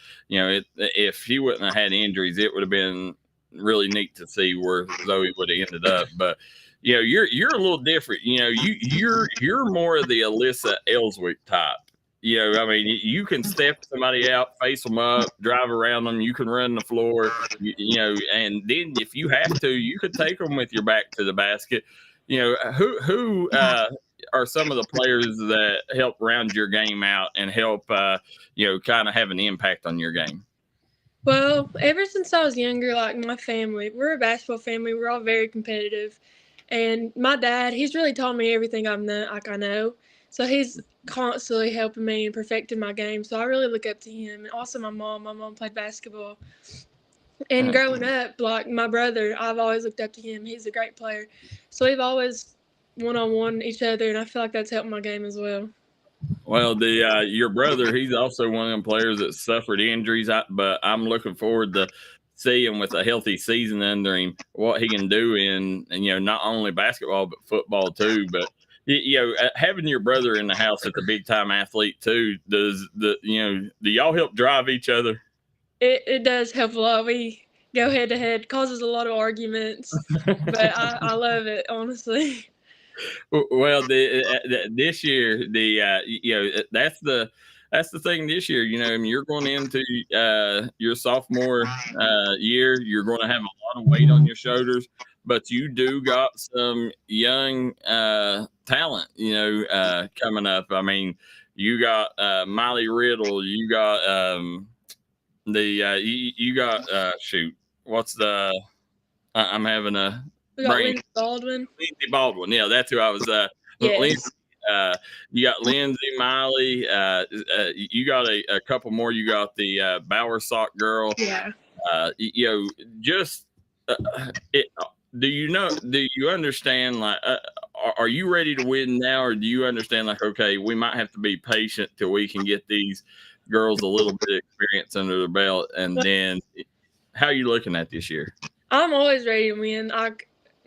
if she wouldn't have had injuries, it would have been really neat to see where Zoe would have ended up. But you're a little different. You're more of the Alyssa Ellswick type. You can step somebody out, face them up, drive around them. You can run the floor, and then if you have to, you could take them with your back to the basket. Who are some of the players that help round your game out and help, kind of have an impact on your game? Well, ever since I was younger, like my family, we're a basketball family. We're all very competitive. And my dad, he's really taught me everything I know. So he's constantly helping me and perfecting my game. So I really look up to him. And also my mom played basketball. And growing up, like my brother, I've always looked up to him. He's a great player. So we've always one-on-one each other, and I feel like that's helped my game as well. Well, your brother, he's also one of them players that suffered injuries, but I'm looking forward to seeing with a healthy season under him what he can do in not only basketball but football too. But having your brother in the house that's a big time athlete too, do y'all help drive each other? It does help a lot. We go head to head, causes a lot of arguments, but I love it, honestly. Well, this year, that's the thing this year. You're going into your sophomore year. You're going to have a lot of weight on your shoulders, but you do got some young talent, coming up. I mean, you got Miley Riddle. You got you got shoot. What's the? I'm having a. We got Lindsey Baldwin. Lindsey Baldwin. Yeah, that's who I was. Yes. Lindsey, you got Lindsey, Miley. You got a couple more. You got the Bower Sock girl. Yeah. Do you understand, like, are you ready to win now, or do you understand, like, okay, we might have to be patient till we can get these girls a little bit of experience under their belt, and then how are you looking at this year? I'm always ready to win.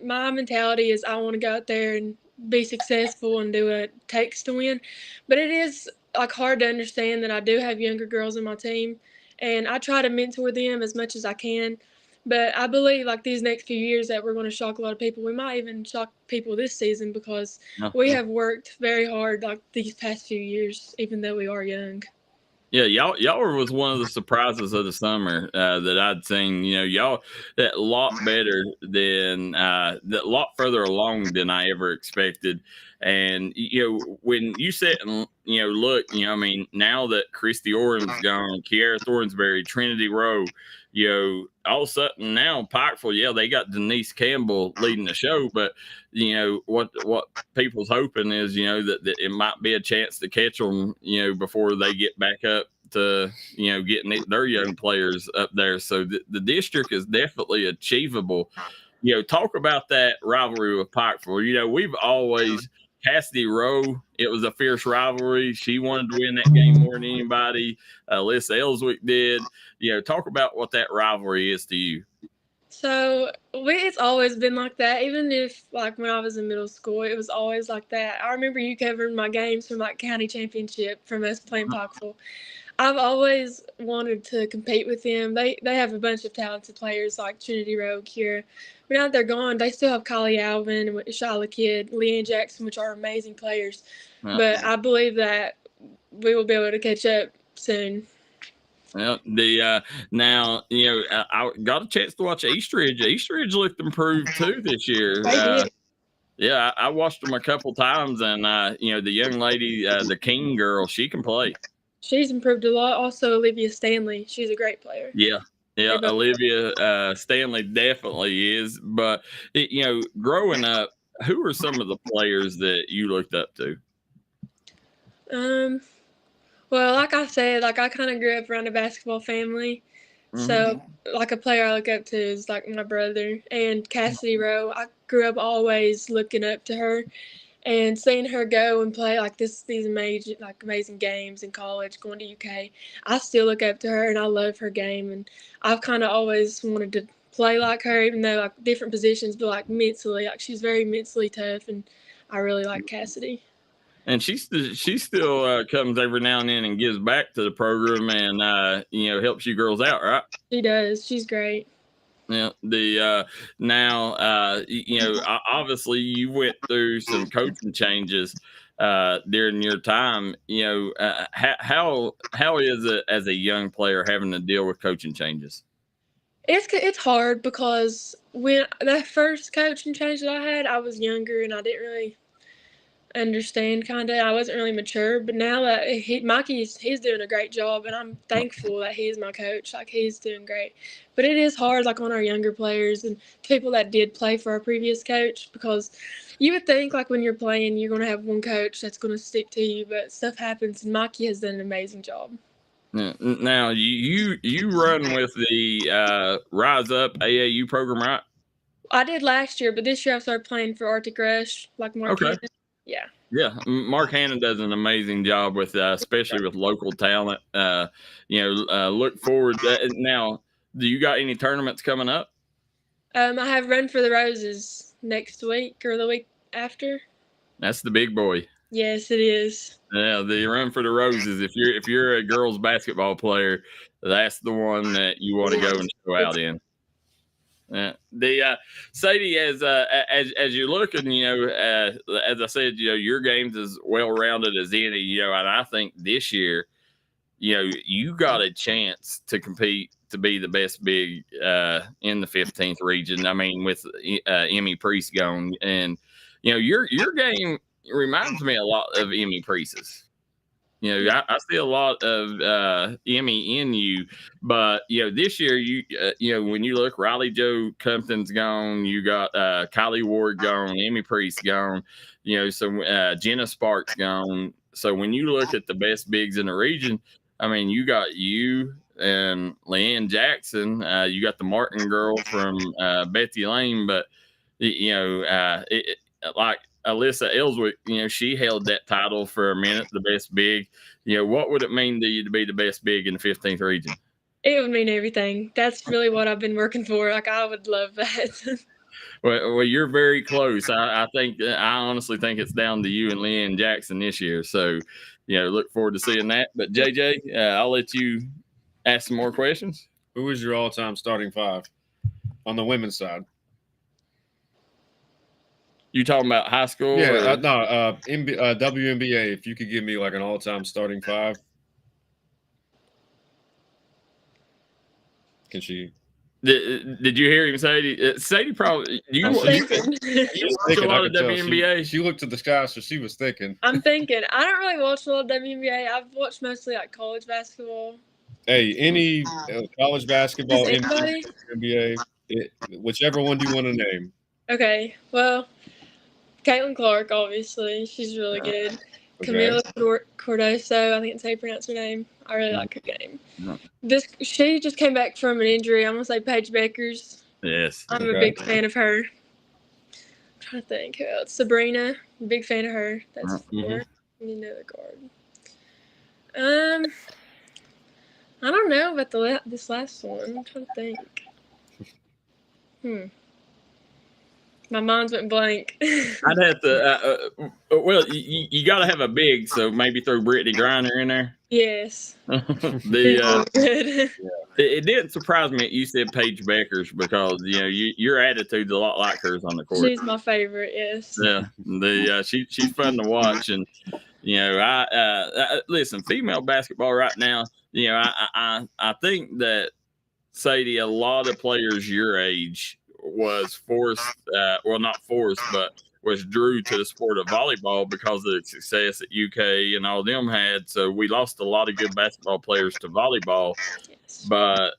My mentality is I want to go out there and be successful and do what it takes to win. But it is hard to understand that I do have younger girls in my team, and I try to mentor them as much as I can. But I believe these next few years that we're going to shock a lot of people. We might even shock people this season because we have worked very hard these past few years, even though we are young. Yeah, y'all was one of the surprises of the summer that I'd seen. Y'all that lot better than that lot further along than I ever expected. And when you sit and look, I mean, now that Christy Oren's gone, Kiara Thornsberry, Trinity Rowe, all of a sudden now Pikeville, yeah, they got Denise Campbell leading the show, but what people's hoping is that it might be a chance to catch them before they get back up to getting their young players up there. So the district is definitely achievable. Talk about that rivalry with Pikeville. We've always Cassidy Rowe, it was a fierce rivalry. She wanted to win that game more than anybody. Alyssa Ellswick did. Talk about what that rivalry is to you. So it's always been like that. Even if like when I was in middle school, it was always like that. I remember you covering my games from like county championship from us playing Pikeville. I've always wanted to compete with them. They have a bunch of talented players like Trinity Rowe, Kira. But now that they're gone, they still have Kylie Alvin and Shyla Kidd, Leanne Jackson, which are amazing players. Yeah. But I believe that we will be able to catch up soon. Well, now I got a chance to watch Eastridge. Eastridge looked improved too this year. Yeah, I watched them a couple times, and the young lady, the King girl, she can play. She's improved a lot. Also, Olivia Stanley, she's a great player. Yeah, Olivia Stanley definitely is. But growing up, who are some of the players that you looked up to? Well, like I said, like I kind of grew up around a basketball family. Mm-hmm. So, like a player I look up to is like my brother and Cassidy Rowe. I grew up always looking up to her and seeing her go and play like these amazing games in college, going to UK. I still look up to her and I love her game. And I've kind of always wanted to play like her, even though like different positions, but like mentally, like she's very mentally tough, and I really like Cassidy. And she still comes every now and then and gives back to the program and helps you girls out, right? She does. She's great. Yeah. Now obviously you went through some coaching changes during your time. How is it as a young player having to deal with coaching changes? It's hard because when that first coaching change that I had, I was younger and I didn't really understand I wasn't really mature, but now that Mikey's doing a great job and I'm thankful that he's my coach. Like he's doing great, but it is hard like on our younger players and people that did play for our previous coach, because you would think like when you're playing you're going to have one coach that's going to stick to you, but stuff happens and Mikey has done an amazing job. Now you run with the Rise Up AAU program, right? I did last year, but this year I started playing for Arctic Rush like Mark Hannon. Yeah, Mark Hannon does an amazing job with, especially with local talent. Look forward to that. Now, do you got any tournaments coming up? I have Run for the Roses next week or the week after. That's the big boy. Yes, it is. Yeah, the Run for the Roses. If you're a girls basketball player, that's the one that you want to go and show out in. Sadie, as you're looking, as I said, your game's as well rounded as any, and I think this year, you got a chance to compete to be the best big in the 15th region. I mean, with Emmy Priest gone, and your game reminds me a lot of Emmy Priest's. I see a lot of Emmy in you, but this year when you look, Riley Joe Compton's gone, you got Kylie Ward gone, Emmy Priest gone, so Jenna Sparks gone. So when you look at the best bigs in the region, I mean, you got you and Leanne Jackson, you got the Martin girl from Betsy Lane, but like Alyssa Ellswick, she held that title for a minute, the best big. What would it mean to you to be the best big in the 15th region? It would mean everything. That's really what I've been working for. Like, I would love that. Well, you're very close. I honestly think it's down to you and Leanne Jackson this year. So, look forward to seeing that. But JJ, I'll let you ask some more questions. Who is your all-time starting five on the women's side? You talking about high school? Yeah, WNBA. If you could give me like an all-time starting five, can she? Did you hear him say? Sadie probably. You I'm thinking. watch a lot of WNBA. She looked to the sky, so she was thinking. I'm thinking. I don't really watch a lot of WNBA. I've watched mostly like college basketball. Hey, any college basketball, anybody? NBA, whichever one you want to name. Okay, well, Caitlin Clark, obviously, she's really good. Okay. Camila Cordoso, I think that's how you pronounce her name. I really like her game. No. She just came back from an injury. I'm gonna say Paige Beckers. Yes. I'm a big fan of her. I'm trying to think who else. Sabrina, big fan of her. That's four. You know the guard. I don't know about this last one. I'm trying to think. My mind's went blank. I'd have to. Well, you got to have a big, so maybe throw Brittany Griner in there. Yes. It didn't surprise me that you said Paige Beckers because your attitude's a lot like hers on the court. She's my favorite. Yes. Yeah. She's fun to watch, and I listen. Female basketball right now. I think that Sadie, a lot of players your age was forced, not forced, but was drew to the sport of volleyball because of the success that UK and all them had. So we lost a lot of good basketball players to volleyball. Yes. But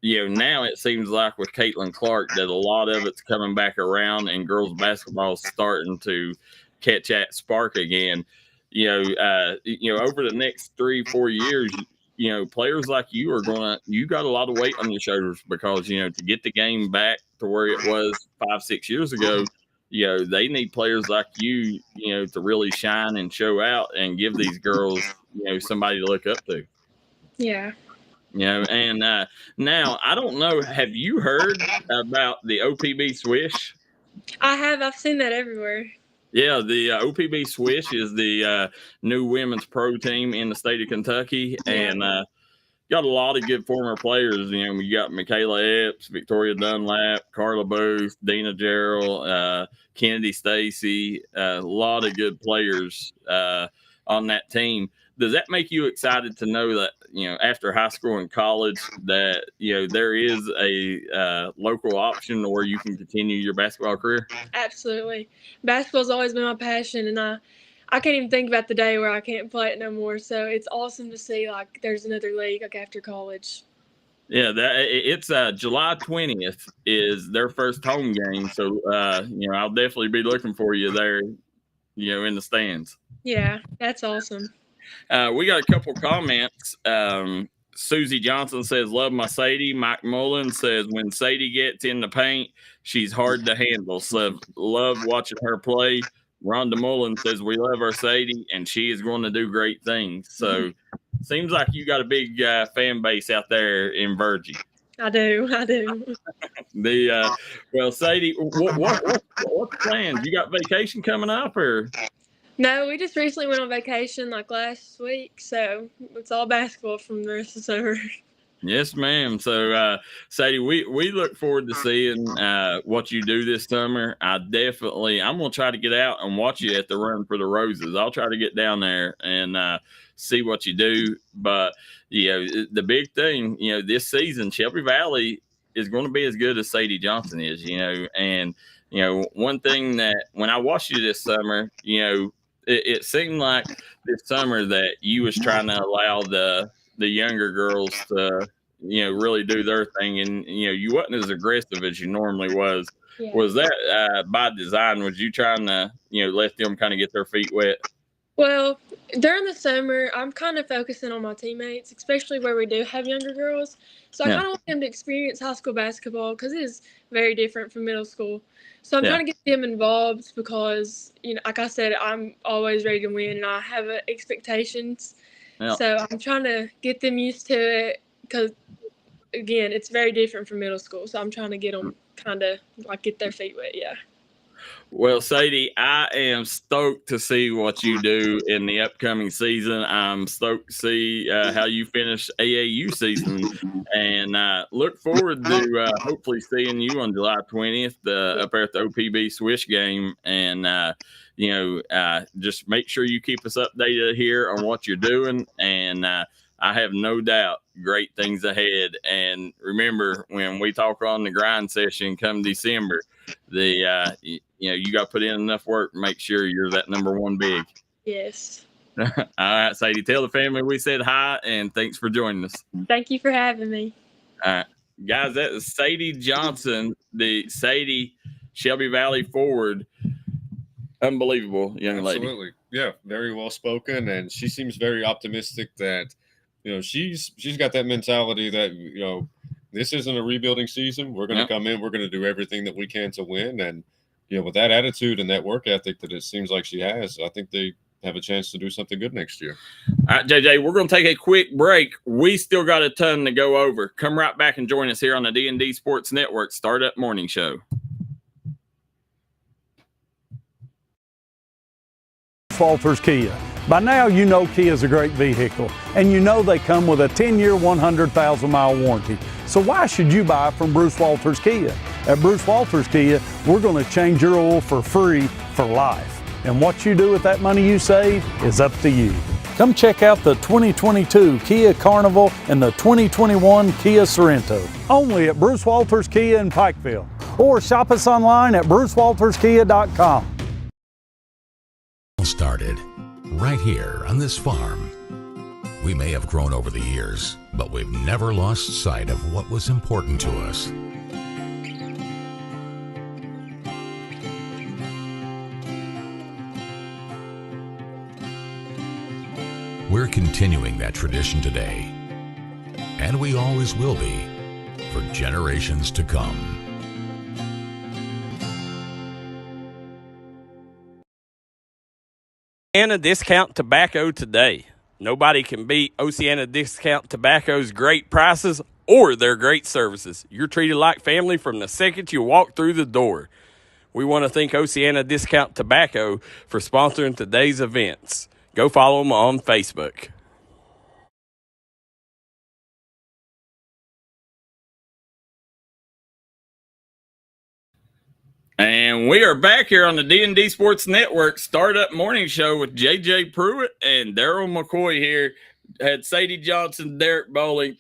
now it seems like with Caitlin Clark that a lot of it's coming back around and girls basketball is starting to catch that spark again. Over the next 3-4 years, players like you you got a lot of weight on your shoulders because, to get the game back to where it was 5-6 years ago, they need players like you, to really shine and show out and give these girls, somebody to look up to. Yeah. And now I don't know. Have you heard about the OPB Swish? I have. I've seen that everywhere. Yeah, the OPB Swish is the new women's pro team in the state of Kentucky, and got a lot of good former players. We got Michaela Epps, Victoria Dunlap, Carla Booth, Dina Darryl, Kennedy Stacy, a lot of good players on that team. Does that make you excited to know that, after high school and college that, there is a local option where you can continue your basketball career? Absolutely. Basketball's always been my passion, and I can't even think about the day where I can't play it no more. So it's awesome to see, there's another league, after college. Yeah, it's July 20th is their first home game. So, I'll definitely be looking for you there, in the stands. Yeah, that's awesome. We got a couple comments. Susie Johnson says, love my Sadie. Mike Mullen says, when Sadie gets in the paint, she's hard to handle. So love watching her play. Rhonda Mullen says, we love our Sadie, and she is going to do great things. So seems like you got a big fan base out there in Virgie. I do. Well, Sadie, what's the plans? You got vacation coming up, or? No, we just recently went on vacation last week, so it's all basketball from the rest of the summer. Yes, ma'am. So, Sadie, we look forward to seeing what you do this summer. I'm going to try to get out and watch you at the Run for the Roses. I'll try to get down there and see what you do. But, the big thing, this season, Shelby Valley is going to be as good as Sadie Johnson is, and, one thing that when I watched you this summer, it seemed like this summer that you was trying to allow the younger girls to, really do their thing. And, you wasn't as aggressive as you normally was. Yeah. Was that by design? Was you trying to, let them kind of get their feet wet? Well, during the summer, I'm kind of focusing on my teammates, especially where we do have younger girls. So I kind of want them to experience high school basketball because it is very different from middle school. So I'm trying to get them involved because, like I said, I'm always ready to win and I have expectations. Yeah. So I'm trying to get them used to it because, again, it's very different from middle school. So I'm trying to get them kind of get their feet wet. Yeah. Well, Sadie, I am stoked to see what you do in the upcoming season. I'm stoked to see how you finish AAU season, and look forward to hopefully seeing you on July 20th up there at the OPB Swish game. And just make sure you keep us updated here on what you're doing. And I have no doubt great things ahead. And remember, when we talk on the grind session come December, you got to put in enough work to make sure you're that number one big. Yes. All right, Sadie, tell the family we said hi, and thanks for joining us. Thank you for having me. All right, guys, that is Sadie Johnson, the Sadie Shelby Valley Forward. Unbelievable young lady. Absolutely. Yeah, very well spoken, and she seems very optimistic that, she's got that mentality that, this isn't a rebuilding season. We're going to come in, we're going to do everything that we can to win, and with that attitude and that work ethic that it seems like she has, I think they have a chance to do something good next year. All right, JJ, we're going to take a quick break. We still got a ton to go over. Come right back and join us here on the D&D Sports Network Startup Morning Show. Walters Kia. By now, you know Kia is a great vehicle, and you know they come with a 10-year, 100,000-mile warranty. So why should you buy from Bruce Walters Kia? At Bruce Walters Kia, we're going to change your oil for free for life. And what you do with that money you save is up to you. Come check out the 2022 Kia Carnival and the 2021 Kia Sorento. Only at Bruce Walters Kia in Pikeville. Or shop us online at brucewalterskia.com. Started right here on this farm. We may have grown over the years, but we've never lost sight of what was important to us. We're continuing that tradition today, and we always will be for generations to come. Oceana Discount Tobacco today. Nobody can beat Oceana Discount Tobacco's great prices or their great services. You're treated like family from the second you walk through the door. We want to thank Oceana Discount Tobacco for sponsoring today's events. Go follow them on Facebook. And we are back here on the D&D Sports Network Startup Morning Show with JJ Pruitt and Darryl McCoy here. Had Sadie Johnson, Derek Bowling.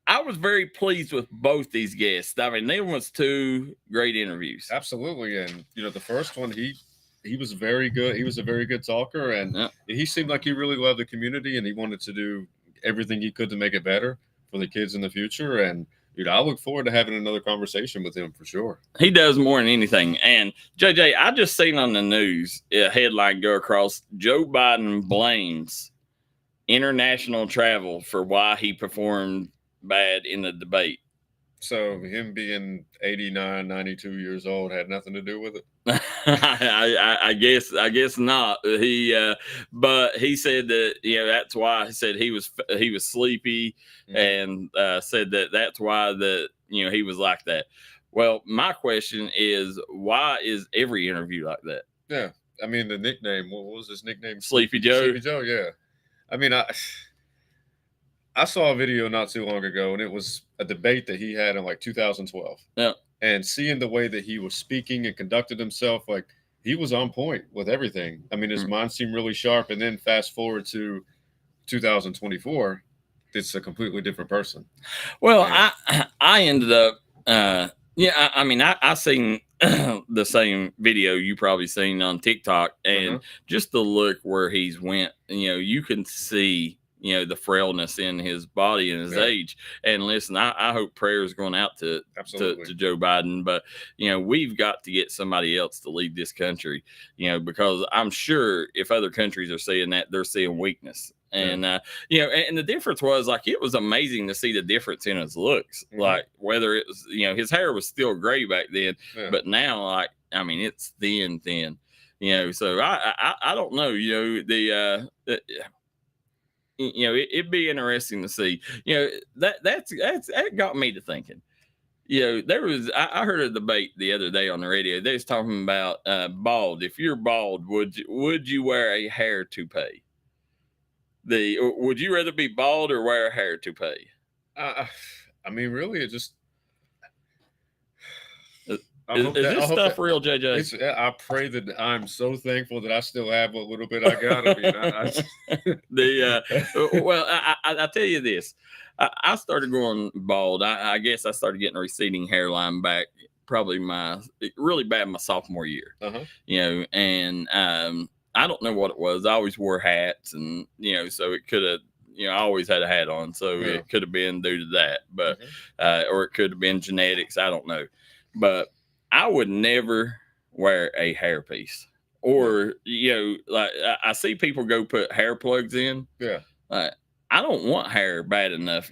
I was very pleased with both these guests. I mean, they was two great interviews. Absolutely. And, the first one, he was very good. He was a very good talker, and he seemed like he really loved the community, and he wanted to do everything he could to make it better for the kids in the future. And, I look forward to having another conversation with him for sure. He does more than anything. And, JJ, I just seen on the news a headline go across, Joe Biden blames international travel for why he performed bad in the debate. So him being 89, 92 years old had nothing to do with it? I guess not. But he said that, that's why he said he was sleepy, and said that's why he was like that. Well, my question is, why is every interview like that? Yeah. I mean, the nickname, what was his nickname? Sleepy Joe. Sleepy Joe, yeah. I mean, I saw a video not too long ago, and it was a debate that he had in like 2012. Yeah. And seeing the way that he was speaking and conducted himself, like he was on point with everything. I mean, his mind seemed really sharp. And then fast forward to 2024, it's a completely different person. Well, I ended up, I seen the same video you probably seen on TikTok, and just the look where he's went, you can see, the frailness in his body and his age. And listen, I hope prayers going out to Joe Biden, but we've got to get somebody else to lead this country, because I'm sure if other countries are seeing that, they're seeing weakness. And and the difference was, like, it was amazing to see the difference in his looks. Like, whether it was, his hair was still gray back then, but now, like, I mean, it's thin. So I don't know, it'd be interesting to see. That got me to thinking. I heard a debate the other day on the radio. They was talking about bald. If you're bald, would you wear a hair toupee? Would you rather be bald or wear a hair toupee? I mean, really, it just Is this stuff real, JJ? I pray that I'm so thankful that I still have what little bit I got. I mean, well, I tell you this. I started going bald. I guess I started getting a receding hairline back probably really bad my sophomore year. And I don't know what it was. I always wore hats, and so it could have. I always had a hat on, so it could have been due to that, but or it could have been genetics. I don't know, but I would never wear a hairpiece, or like I see people go put hair plugs in. Yeah, like I don't want hair bad enough.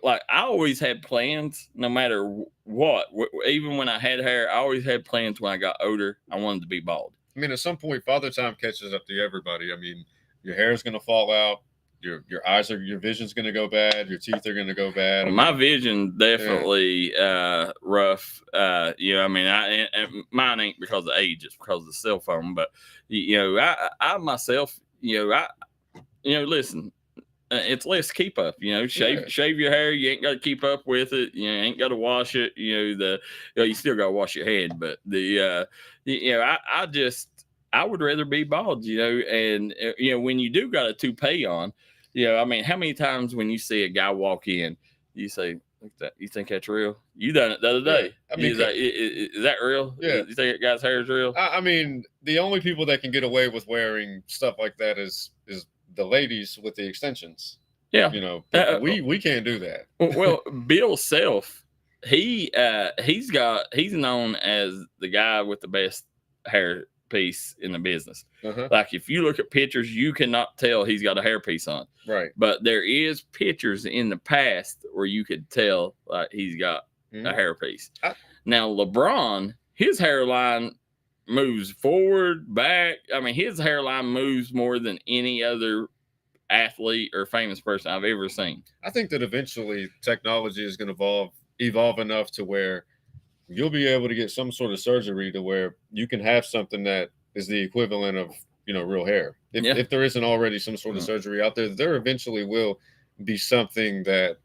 Like I always had plans, no matter what. Even when I had hair, I always had plans. When I got older, I wanted to be bald. I mean, at some point, father time catches up to everybody. I mean, your hair is going to fall out. Your your vision's going to go bad. Your teeth are going to go bad. My vision definitely rough. I mean, mine ain't because of age; it's because of the cell phone. But I myself, listen, it's less keep up. Shave your hair. You ain't got to keep up with it. You ain't got to wash it. You still got to wash your head. But I would rather be bald. And when you do got a toupee on. I mean, how many times when you see a guy walk in, you say, "Look at that, you think that's real?" You done it the other day. I mean, is that real? Yeah. You think that guy's hair is real? I mean, the only people that can get away with wearing stuff like that is the ladies with the extensions. Yeah. We can't do that. Well, Bill Self, he's known as the guy with the best hair piece in the business. Like if you look at pictures, you cannot tell he's got a hairpiece on. Right. But there is pictures in the past where you could tell like he's got a hairpiece. Now LeBron, his hairline moves forward, back. I mean, his hairline moves more than any other athlete or famous person I've ever seen. I think that eventually technology is going to evolve enough to where you'll be able to get some sort of surgery to where you can have something that is the equivalent of, real hair. If there isn't already some sort of surgery out there, there eventually will be something that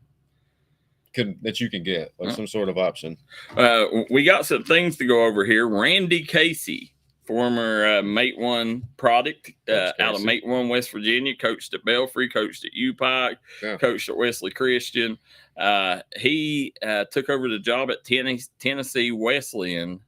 you can get, like some sort of option. We got some things to go over here. Randy Casey, former Mate One product out of Mate One, West Virginia, coached at Belfry, coached at UPike, coached at Wesley Christian. He took over the job at Tennessee Wesleyan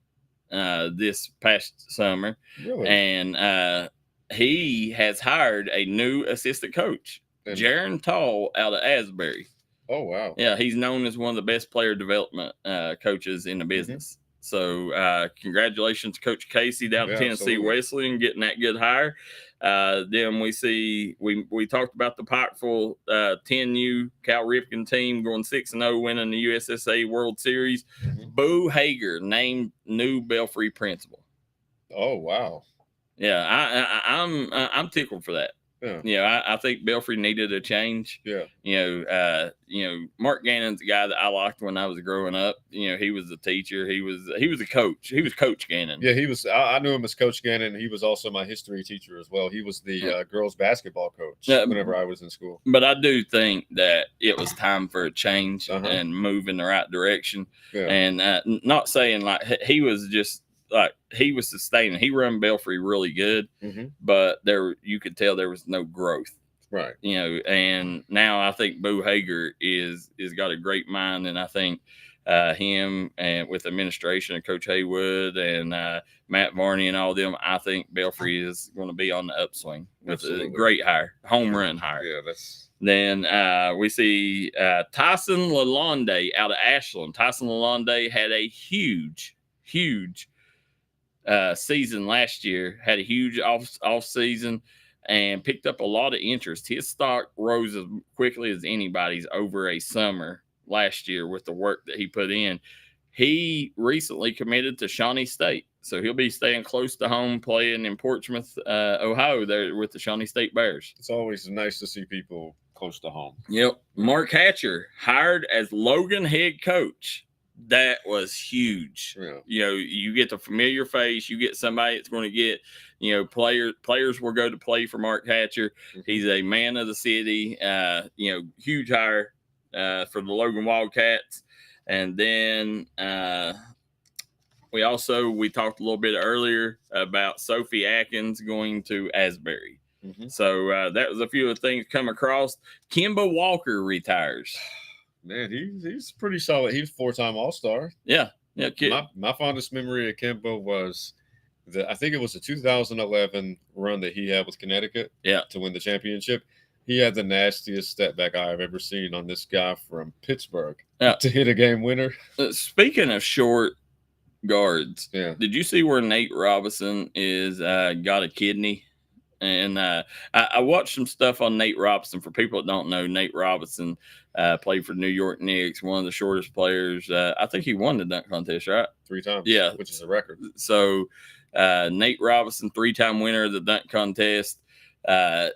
this past summer. Really? And he has hired a new assistant coach, Jaron Tall, out of Asbury. Oh, wow. Yeah, he's known as one of the best player development coaches in the business. So congratulations, Coach Casey down at Tennessee Wesleyan, getting that good hire. Then we see we talked about the Pikeville 10U Cal Ripken team going 6-0, winning the USSA World Series. Boo Hager named new Belfry principal. Oh, wow. Yeah, I'm tickled for that. Yeah. I think Belfry needed a change. Yeah. Mark Gannon's the guy that I liked when I was growing up. He was a teacher. He was a coach. He was Coach Gannon. Yeah, he was. I knew him as Coach Gannon. He was also my history teacher as well. He was the girls basketball coach whenever I was in school. But I do think that it was time for a change and move in the right direction. Yeah. And not saying like he was just like he was sustaining. He run Belfry really good, but you could tell there was no growth. Right. And now I think Boo Hager is got a great mind, and I think him and with administration and Coach Haywood and Matt Varney and all them, I think Belfry is going to be on the upswing with a great hire, home run hire. Yeah, that's. Then we see Tyson Lalonde out of Ashland. Tyson Lalonde had a huge season last year, had a huge off season and picked up a lot of interest. His stock rose as quickly as anybody's over a summer last year with the work that he put in. He recently committed to Shawnee State, so he'll be staying close to home, playing in Portsmouth, Ohio, there with the Shawnee State Bears. It's always nice to see people close to home. Yep. Mark Hatcher hired as Logan head coach. That was huge. Yeah. You get the familiar face. You get somebody that's going to get, players will go to play for Mark Hatcher. He's a man of the city. Huge hire for the Logan Wildcats. And then We talked a little bit earlier about Sophie Atkins going to Asbury. So that was a few of the things come across. Kemba Walker retires. Man, he's pretty solid. He's 4-time All-Star. Yeah. My fondest memory of Kemba was I think it was the 2011 run that he had with Connecticut to win the championship. He had the nastiest step back I've ever seen on this guy from Pittsburgh to hit a game winner. Speaking of short guards, did you see where Nate Robinson is got a kidney? And I watched some stuff on Nate Robinson. For people that don't know, Nate Robinson played for the New York Knicks, one of the shortest players. I think he won the dunk contest, right? 3 times. Yeah. Which is a record. So Nate Robinson, 3-time winner of the dunk contest. I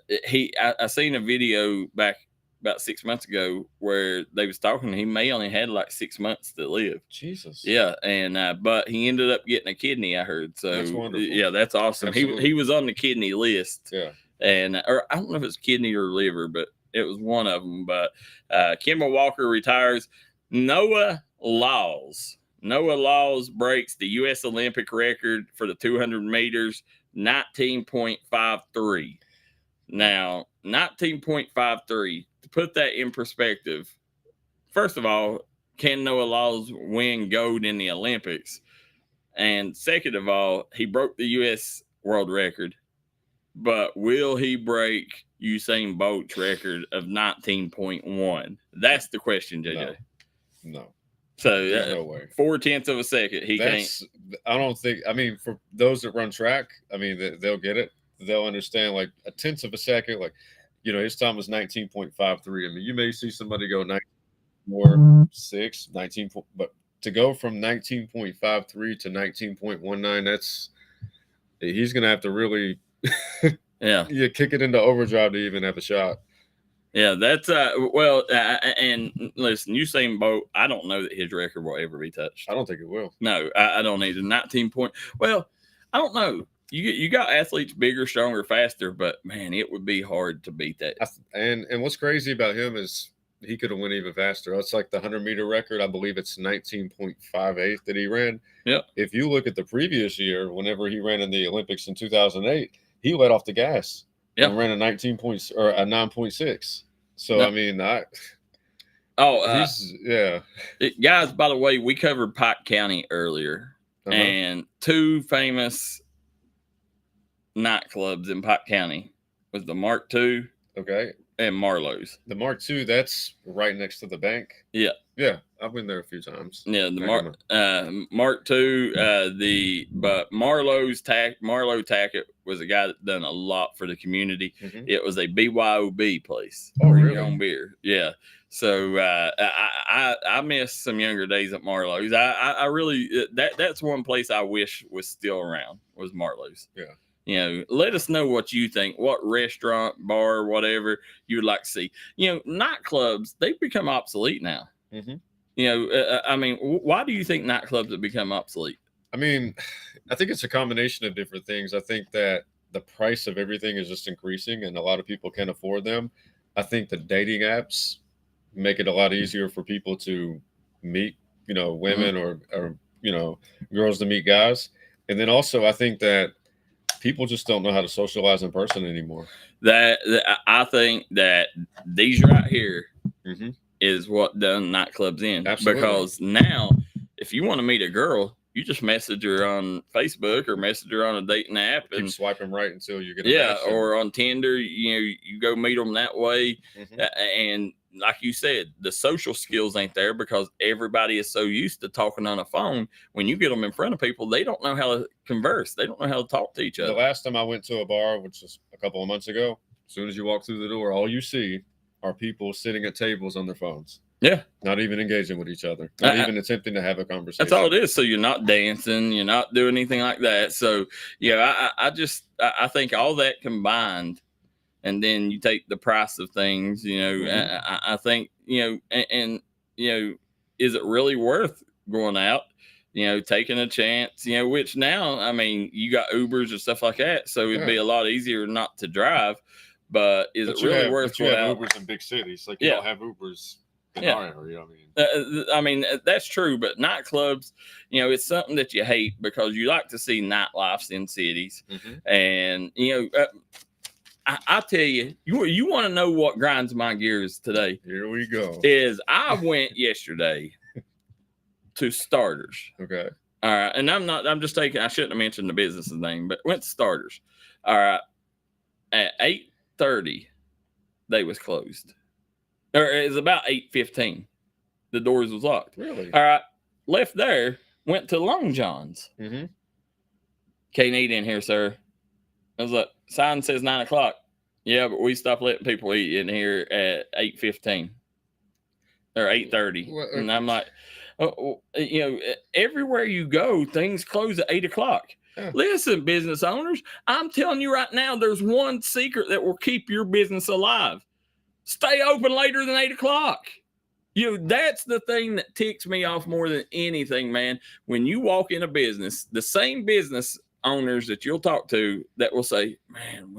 seen a video back about 6 months ago where they was talking. He may only had like 6 months to live. Jesus. Yeah, and but he ended up getting a kidney, I heard. So that's wonderful. Yeah, that's awesome. He was on the kidney list. Yeah, and or I don't know if it's kidney or liver, but it was one of them. But Kemba Walker retires. Noah Laws breaks the U.S. Olympic record for the 200 meters, 19.53. Now, 19.53. To put that in perspective, first of all, can Noah Laws win gold in the Olympics? And second of all, he broke the U.S. world record, but will he break Usain Bolt's record of 19.1? That's the question, JJ. No. So no way. 0.4 of a second. He can't. I don't think. I mean, for those that run track, I mean, they'll get it. They'll understand like 0.1 of a second. Like, his time was 19.53. I mean, you may see somebody go 19.6, but to go from 19.53 to 19.19, he's gonna have to really kick it into overdrive to even have a shot. Yeah, that's and listen, Usain Bolt, I don't know that his record will ever be touched. I don't think it will. No, I don't either. 19 point. Well, I don't know. You got athletes bigger, stronger, faster, but man, it would be hard to beat that. And what's crazy about him is he could have went even faster. It's like the 100-meter record. I believe it's 19.58 that he ran. Yeah. If you look at the previous year, whenever he ran in the Olympics in 2008, he let off the gas. Yeah. And ran a 9.6. So I mean, guys. By the way, we covered Pike County earlier, and 2 famous nightclubs in Pike County was the Mark II, and Marlowe's. The Mark II, that's right next to the bank. Yeah, I've been there a few times. Yeah, the Mark II, but Marlowe Tackett was a guy that done a lot for the community. It was a BYOB place. Oh, really? Your own beer. Yeah. So I miss some younger days at Marlowe's. I really that's one place I wish was still around, was Marlowe's. Yeah. Let us know what you think, what restaurant, bar, whatever you would like to see. Nightclubs, they've become obsolete now. I mean, why do you think nightclubs have become obsolete? I mean, I think it's a combination of different things. I think that the price of everything is just increasing and a lot of people can't afford them. I think the dating apps make it a lot easier for people to meet, women or girls to meet guys. And then also I think that people just don't know how to socialize in person anymore. I think that these right here is what done nightclubs in. Absolutely. Because now, if you want to meet a girl, you just message her on Facebook or message her on a dating app and keep swiping right until you get a match. Or on Tinder, you go meet them that way. And like you said, the social skills ain't there because everybody is so used to talking on a phone. When you get them in front of people, they don't know how to converse. They don't know how to talk to each other. The last time I went to a bar, which was a couple of months ago, as soon as you walk through the door, all you see are people sitting at tables on their phones. Yeah. Not even engaging with each other. Not even attempting to have a conversation. That's all it is. So you're not dancing. You're not doing anything like that. So, I think all that combined, and then you take the price of things, I think, is it really worth going out, taking a chance, which now, I mean, you got Ubers and stuff like that. So it'd be a lot easier not to drive. But is it really worth going out? Ubers in big cities. Like you don't have Ubers in our area. I mean, that's true, but nightclubs, it's something that you hate because you like to see nightlifes in cities. And, I tell you, you want to know what grinds my gears today? Here we go. Is I went yesterday to Starters. Okay. All right. And I'm just taking, I shouldn't have mentioned the business's name, but went to Starters. All right. At 8:30, they was closed. Or it was about 8:15. The doors was locked. Really? All right. Left there, went to Long John's. Can't eat in here, sir. I was like, sign says 9 o'clock. Yeah, but we stopped letting people eat in here at 8:15 or 8:30. And I'm like, everywhere you go, things close at 8 o'clock. Listen, business owners, I'm telling you right now, there's one secret that will keep your business alive. Stay open later than 8 o'clock. That's the thing that ticks me off more than anything, man. When you walk in a business, the same business owners that you'll talk to that will say, man,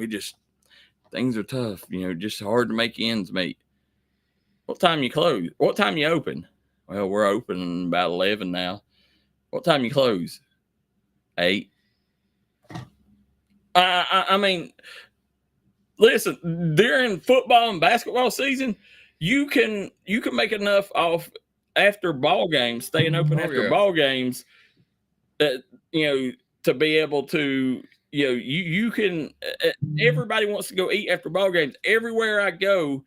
things are tough, just hard to make ends meet. What time you close? What time you open? Well, we're open about 11 now. What time you close? 8. I mean, listen, during football and basketball season, you can make enough off after ball games, staying open after ball games, that to be able to, you can, everybody wants to go eat after ball games. Everywhere I go,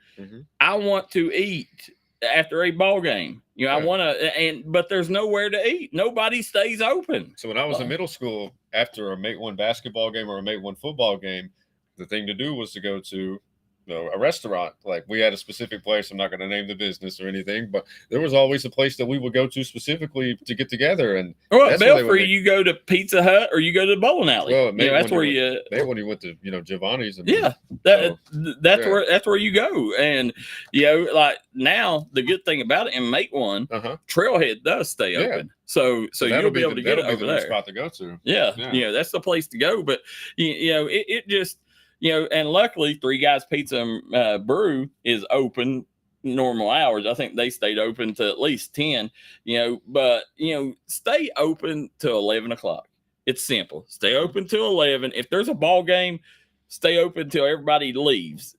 I want to eat after a ball game. I want to, but there's nowhere to eat. Nobody stays open. So when I was in middle school, after a Mate 1 basketball game or a Mate 1 football game, the thing to do was to go to a restaurant. Like, we had a specific place. I'm not going to name the business or anything, but there was always a place that we would go to specifically to get together. And Belfry, you go to Pizza Hut or you go to the bowling alley. Well, that's where you. When you went to Giovanni's. And that's where you go. And like now, the good thing about it in Mate 1, Trailhead does stay open. So you'll be able to get it over there. Spot to go to. Yeah, that's the place to go. But it just. And luckily, Three Guys Pizza and Brew is open normal hours. I think they stayed open to at least 10, but, stay open till 11 o'clock. It's simple. Stay open till 11. If there's a ball game, stay open till everybody leaves,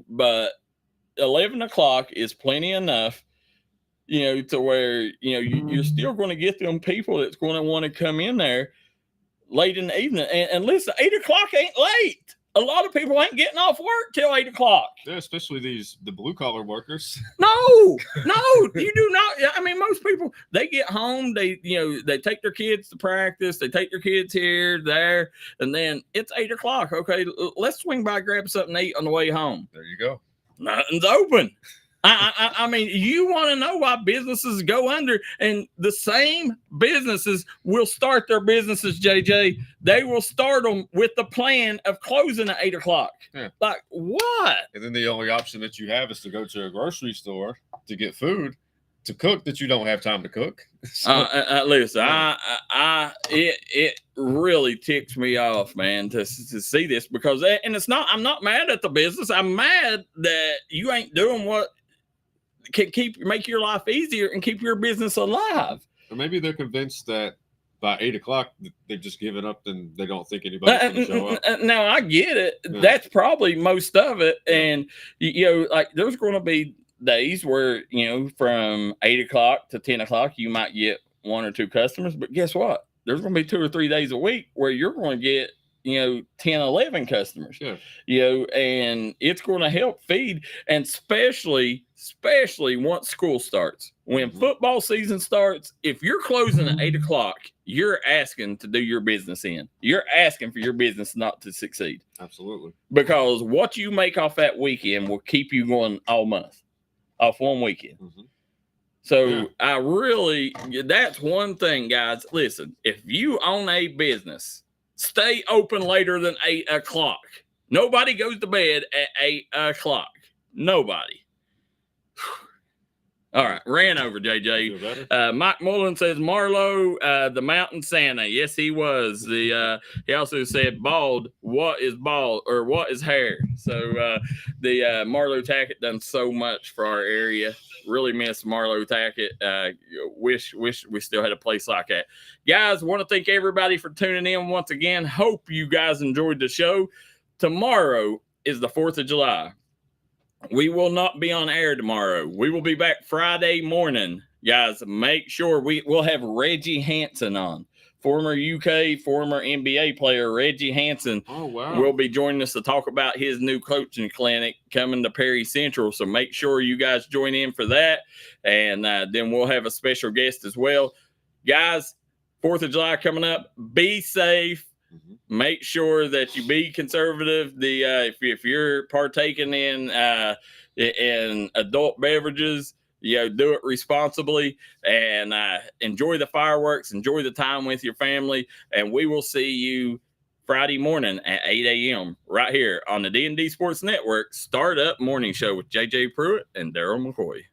but 11 o'clock is plenty enough, to where, you're still going to get them people that's going to want to come in there late in the evening. And listen, 8 o'clock ain't late. A lot of people ain't getting off work till 8 o'clock. Yeah, especially the blue collar workers. No, you do not. I mean, most people, they get home, they take their kids to practice, they take their kids here, there, and then it's 8 o'clock. Okay, let's swing by, grab something to eat on the way home. There you go. Nothing's open. I mean, you want to know why businesses go under, and the same businesses will start their businesses, JJ. They will start them with the plan of closing at 8 o'clock. Yeah. Like, what? And then the only option that you have is to go to a grocery store to get food to cook that you don't have time to cook. So, listen, it really ticks me off, man, to see this, because, and it's not, I'm not mad at the business. I'm mad that you ain't doing what can make your life easier and keep your business alive. Or maybe they're convinced that by 8 o'clock they've just given up and they don't think anybody's going to show up. Now I get it. Yeah. That's probably most of it. And like there's going to be days where from 8 o'clock to 10 o'clock you might get 1 or 2 customers, but guess what? There's going to be 2 or 3 days a week where you're going to get 10, 11 customers. Yeah. And it's going to help feed, and especially once school starts. When football season starts, if you're closing at 8 o'clock, you're asking to do your business in. You're asking for your business not to succeed. Absolutely. Because what you make off that weekend will keep you going all month off one weekend. So that's one thing, guys. Listen, if you own a business, stay open later than 8 o'clock. Nobody goes to bed at 8 o'clock. Nobody. All right, ran over, JJ. Mike Mullen says Marlo, the Mountain Santa. Yes, he was. He also said bald. What is bald, or what is hair? So the Marlo Tackett done so much for our area. Really miss Marlo Tackett. Wish we still had a place like that. Guys, want to thank everybody for tuning in once again. Hope you guys enjoyed the show. Tomorrow is the 4th of July. We will not be on air tomorrow. We will be back Friday morning. Guys, make sure we'll have Reggie Hansen on. Former UK, former NBA player Reggie Hansen will be joining us to talk about his new coaching clinic coming to Perry Central. So make sure you guys join in for that. And then we'll have a special guest as well. Guys, 4th of July coming up. Be safe. Make sure that you be conservative. If you're partaking in adult beverages, do it responsibly and enjoy the fireworks. Enjoy the time with your family, and we will see you Friday morning at 8 a.m. right here on the D&D Sports Network Startup Morning Show with JJ Pruitt and Darryl McCoy.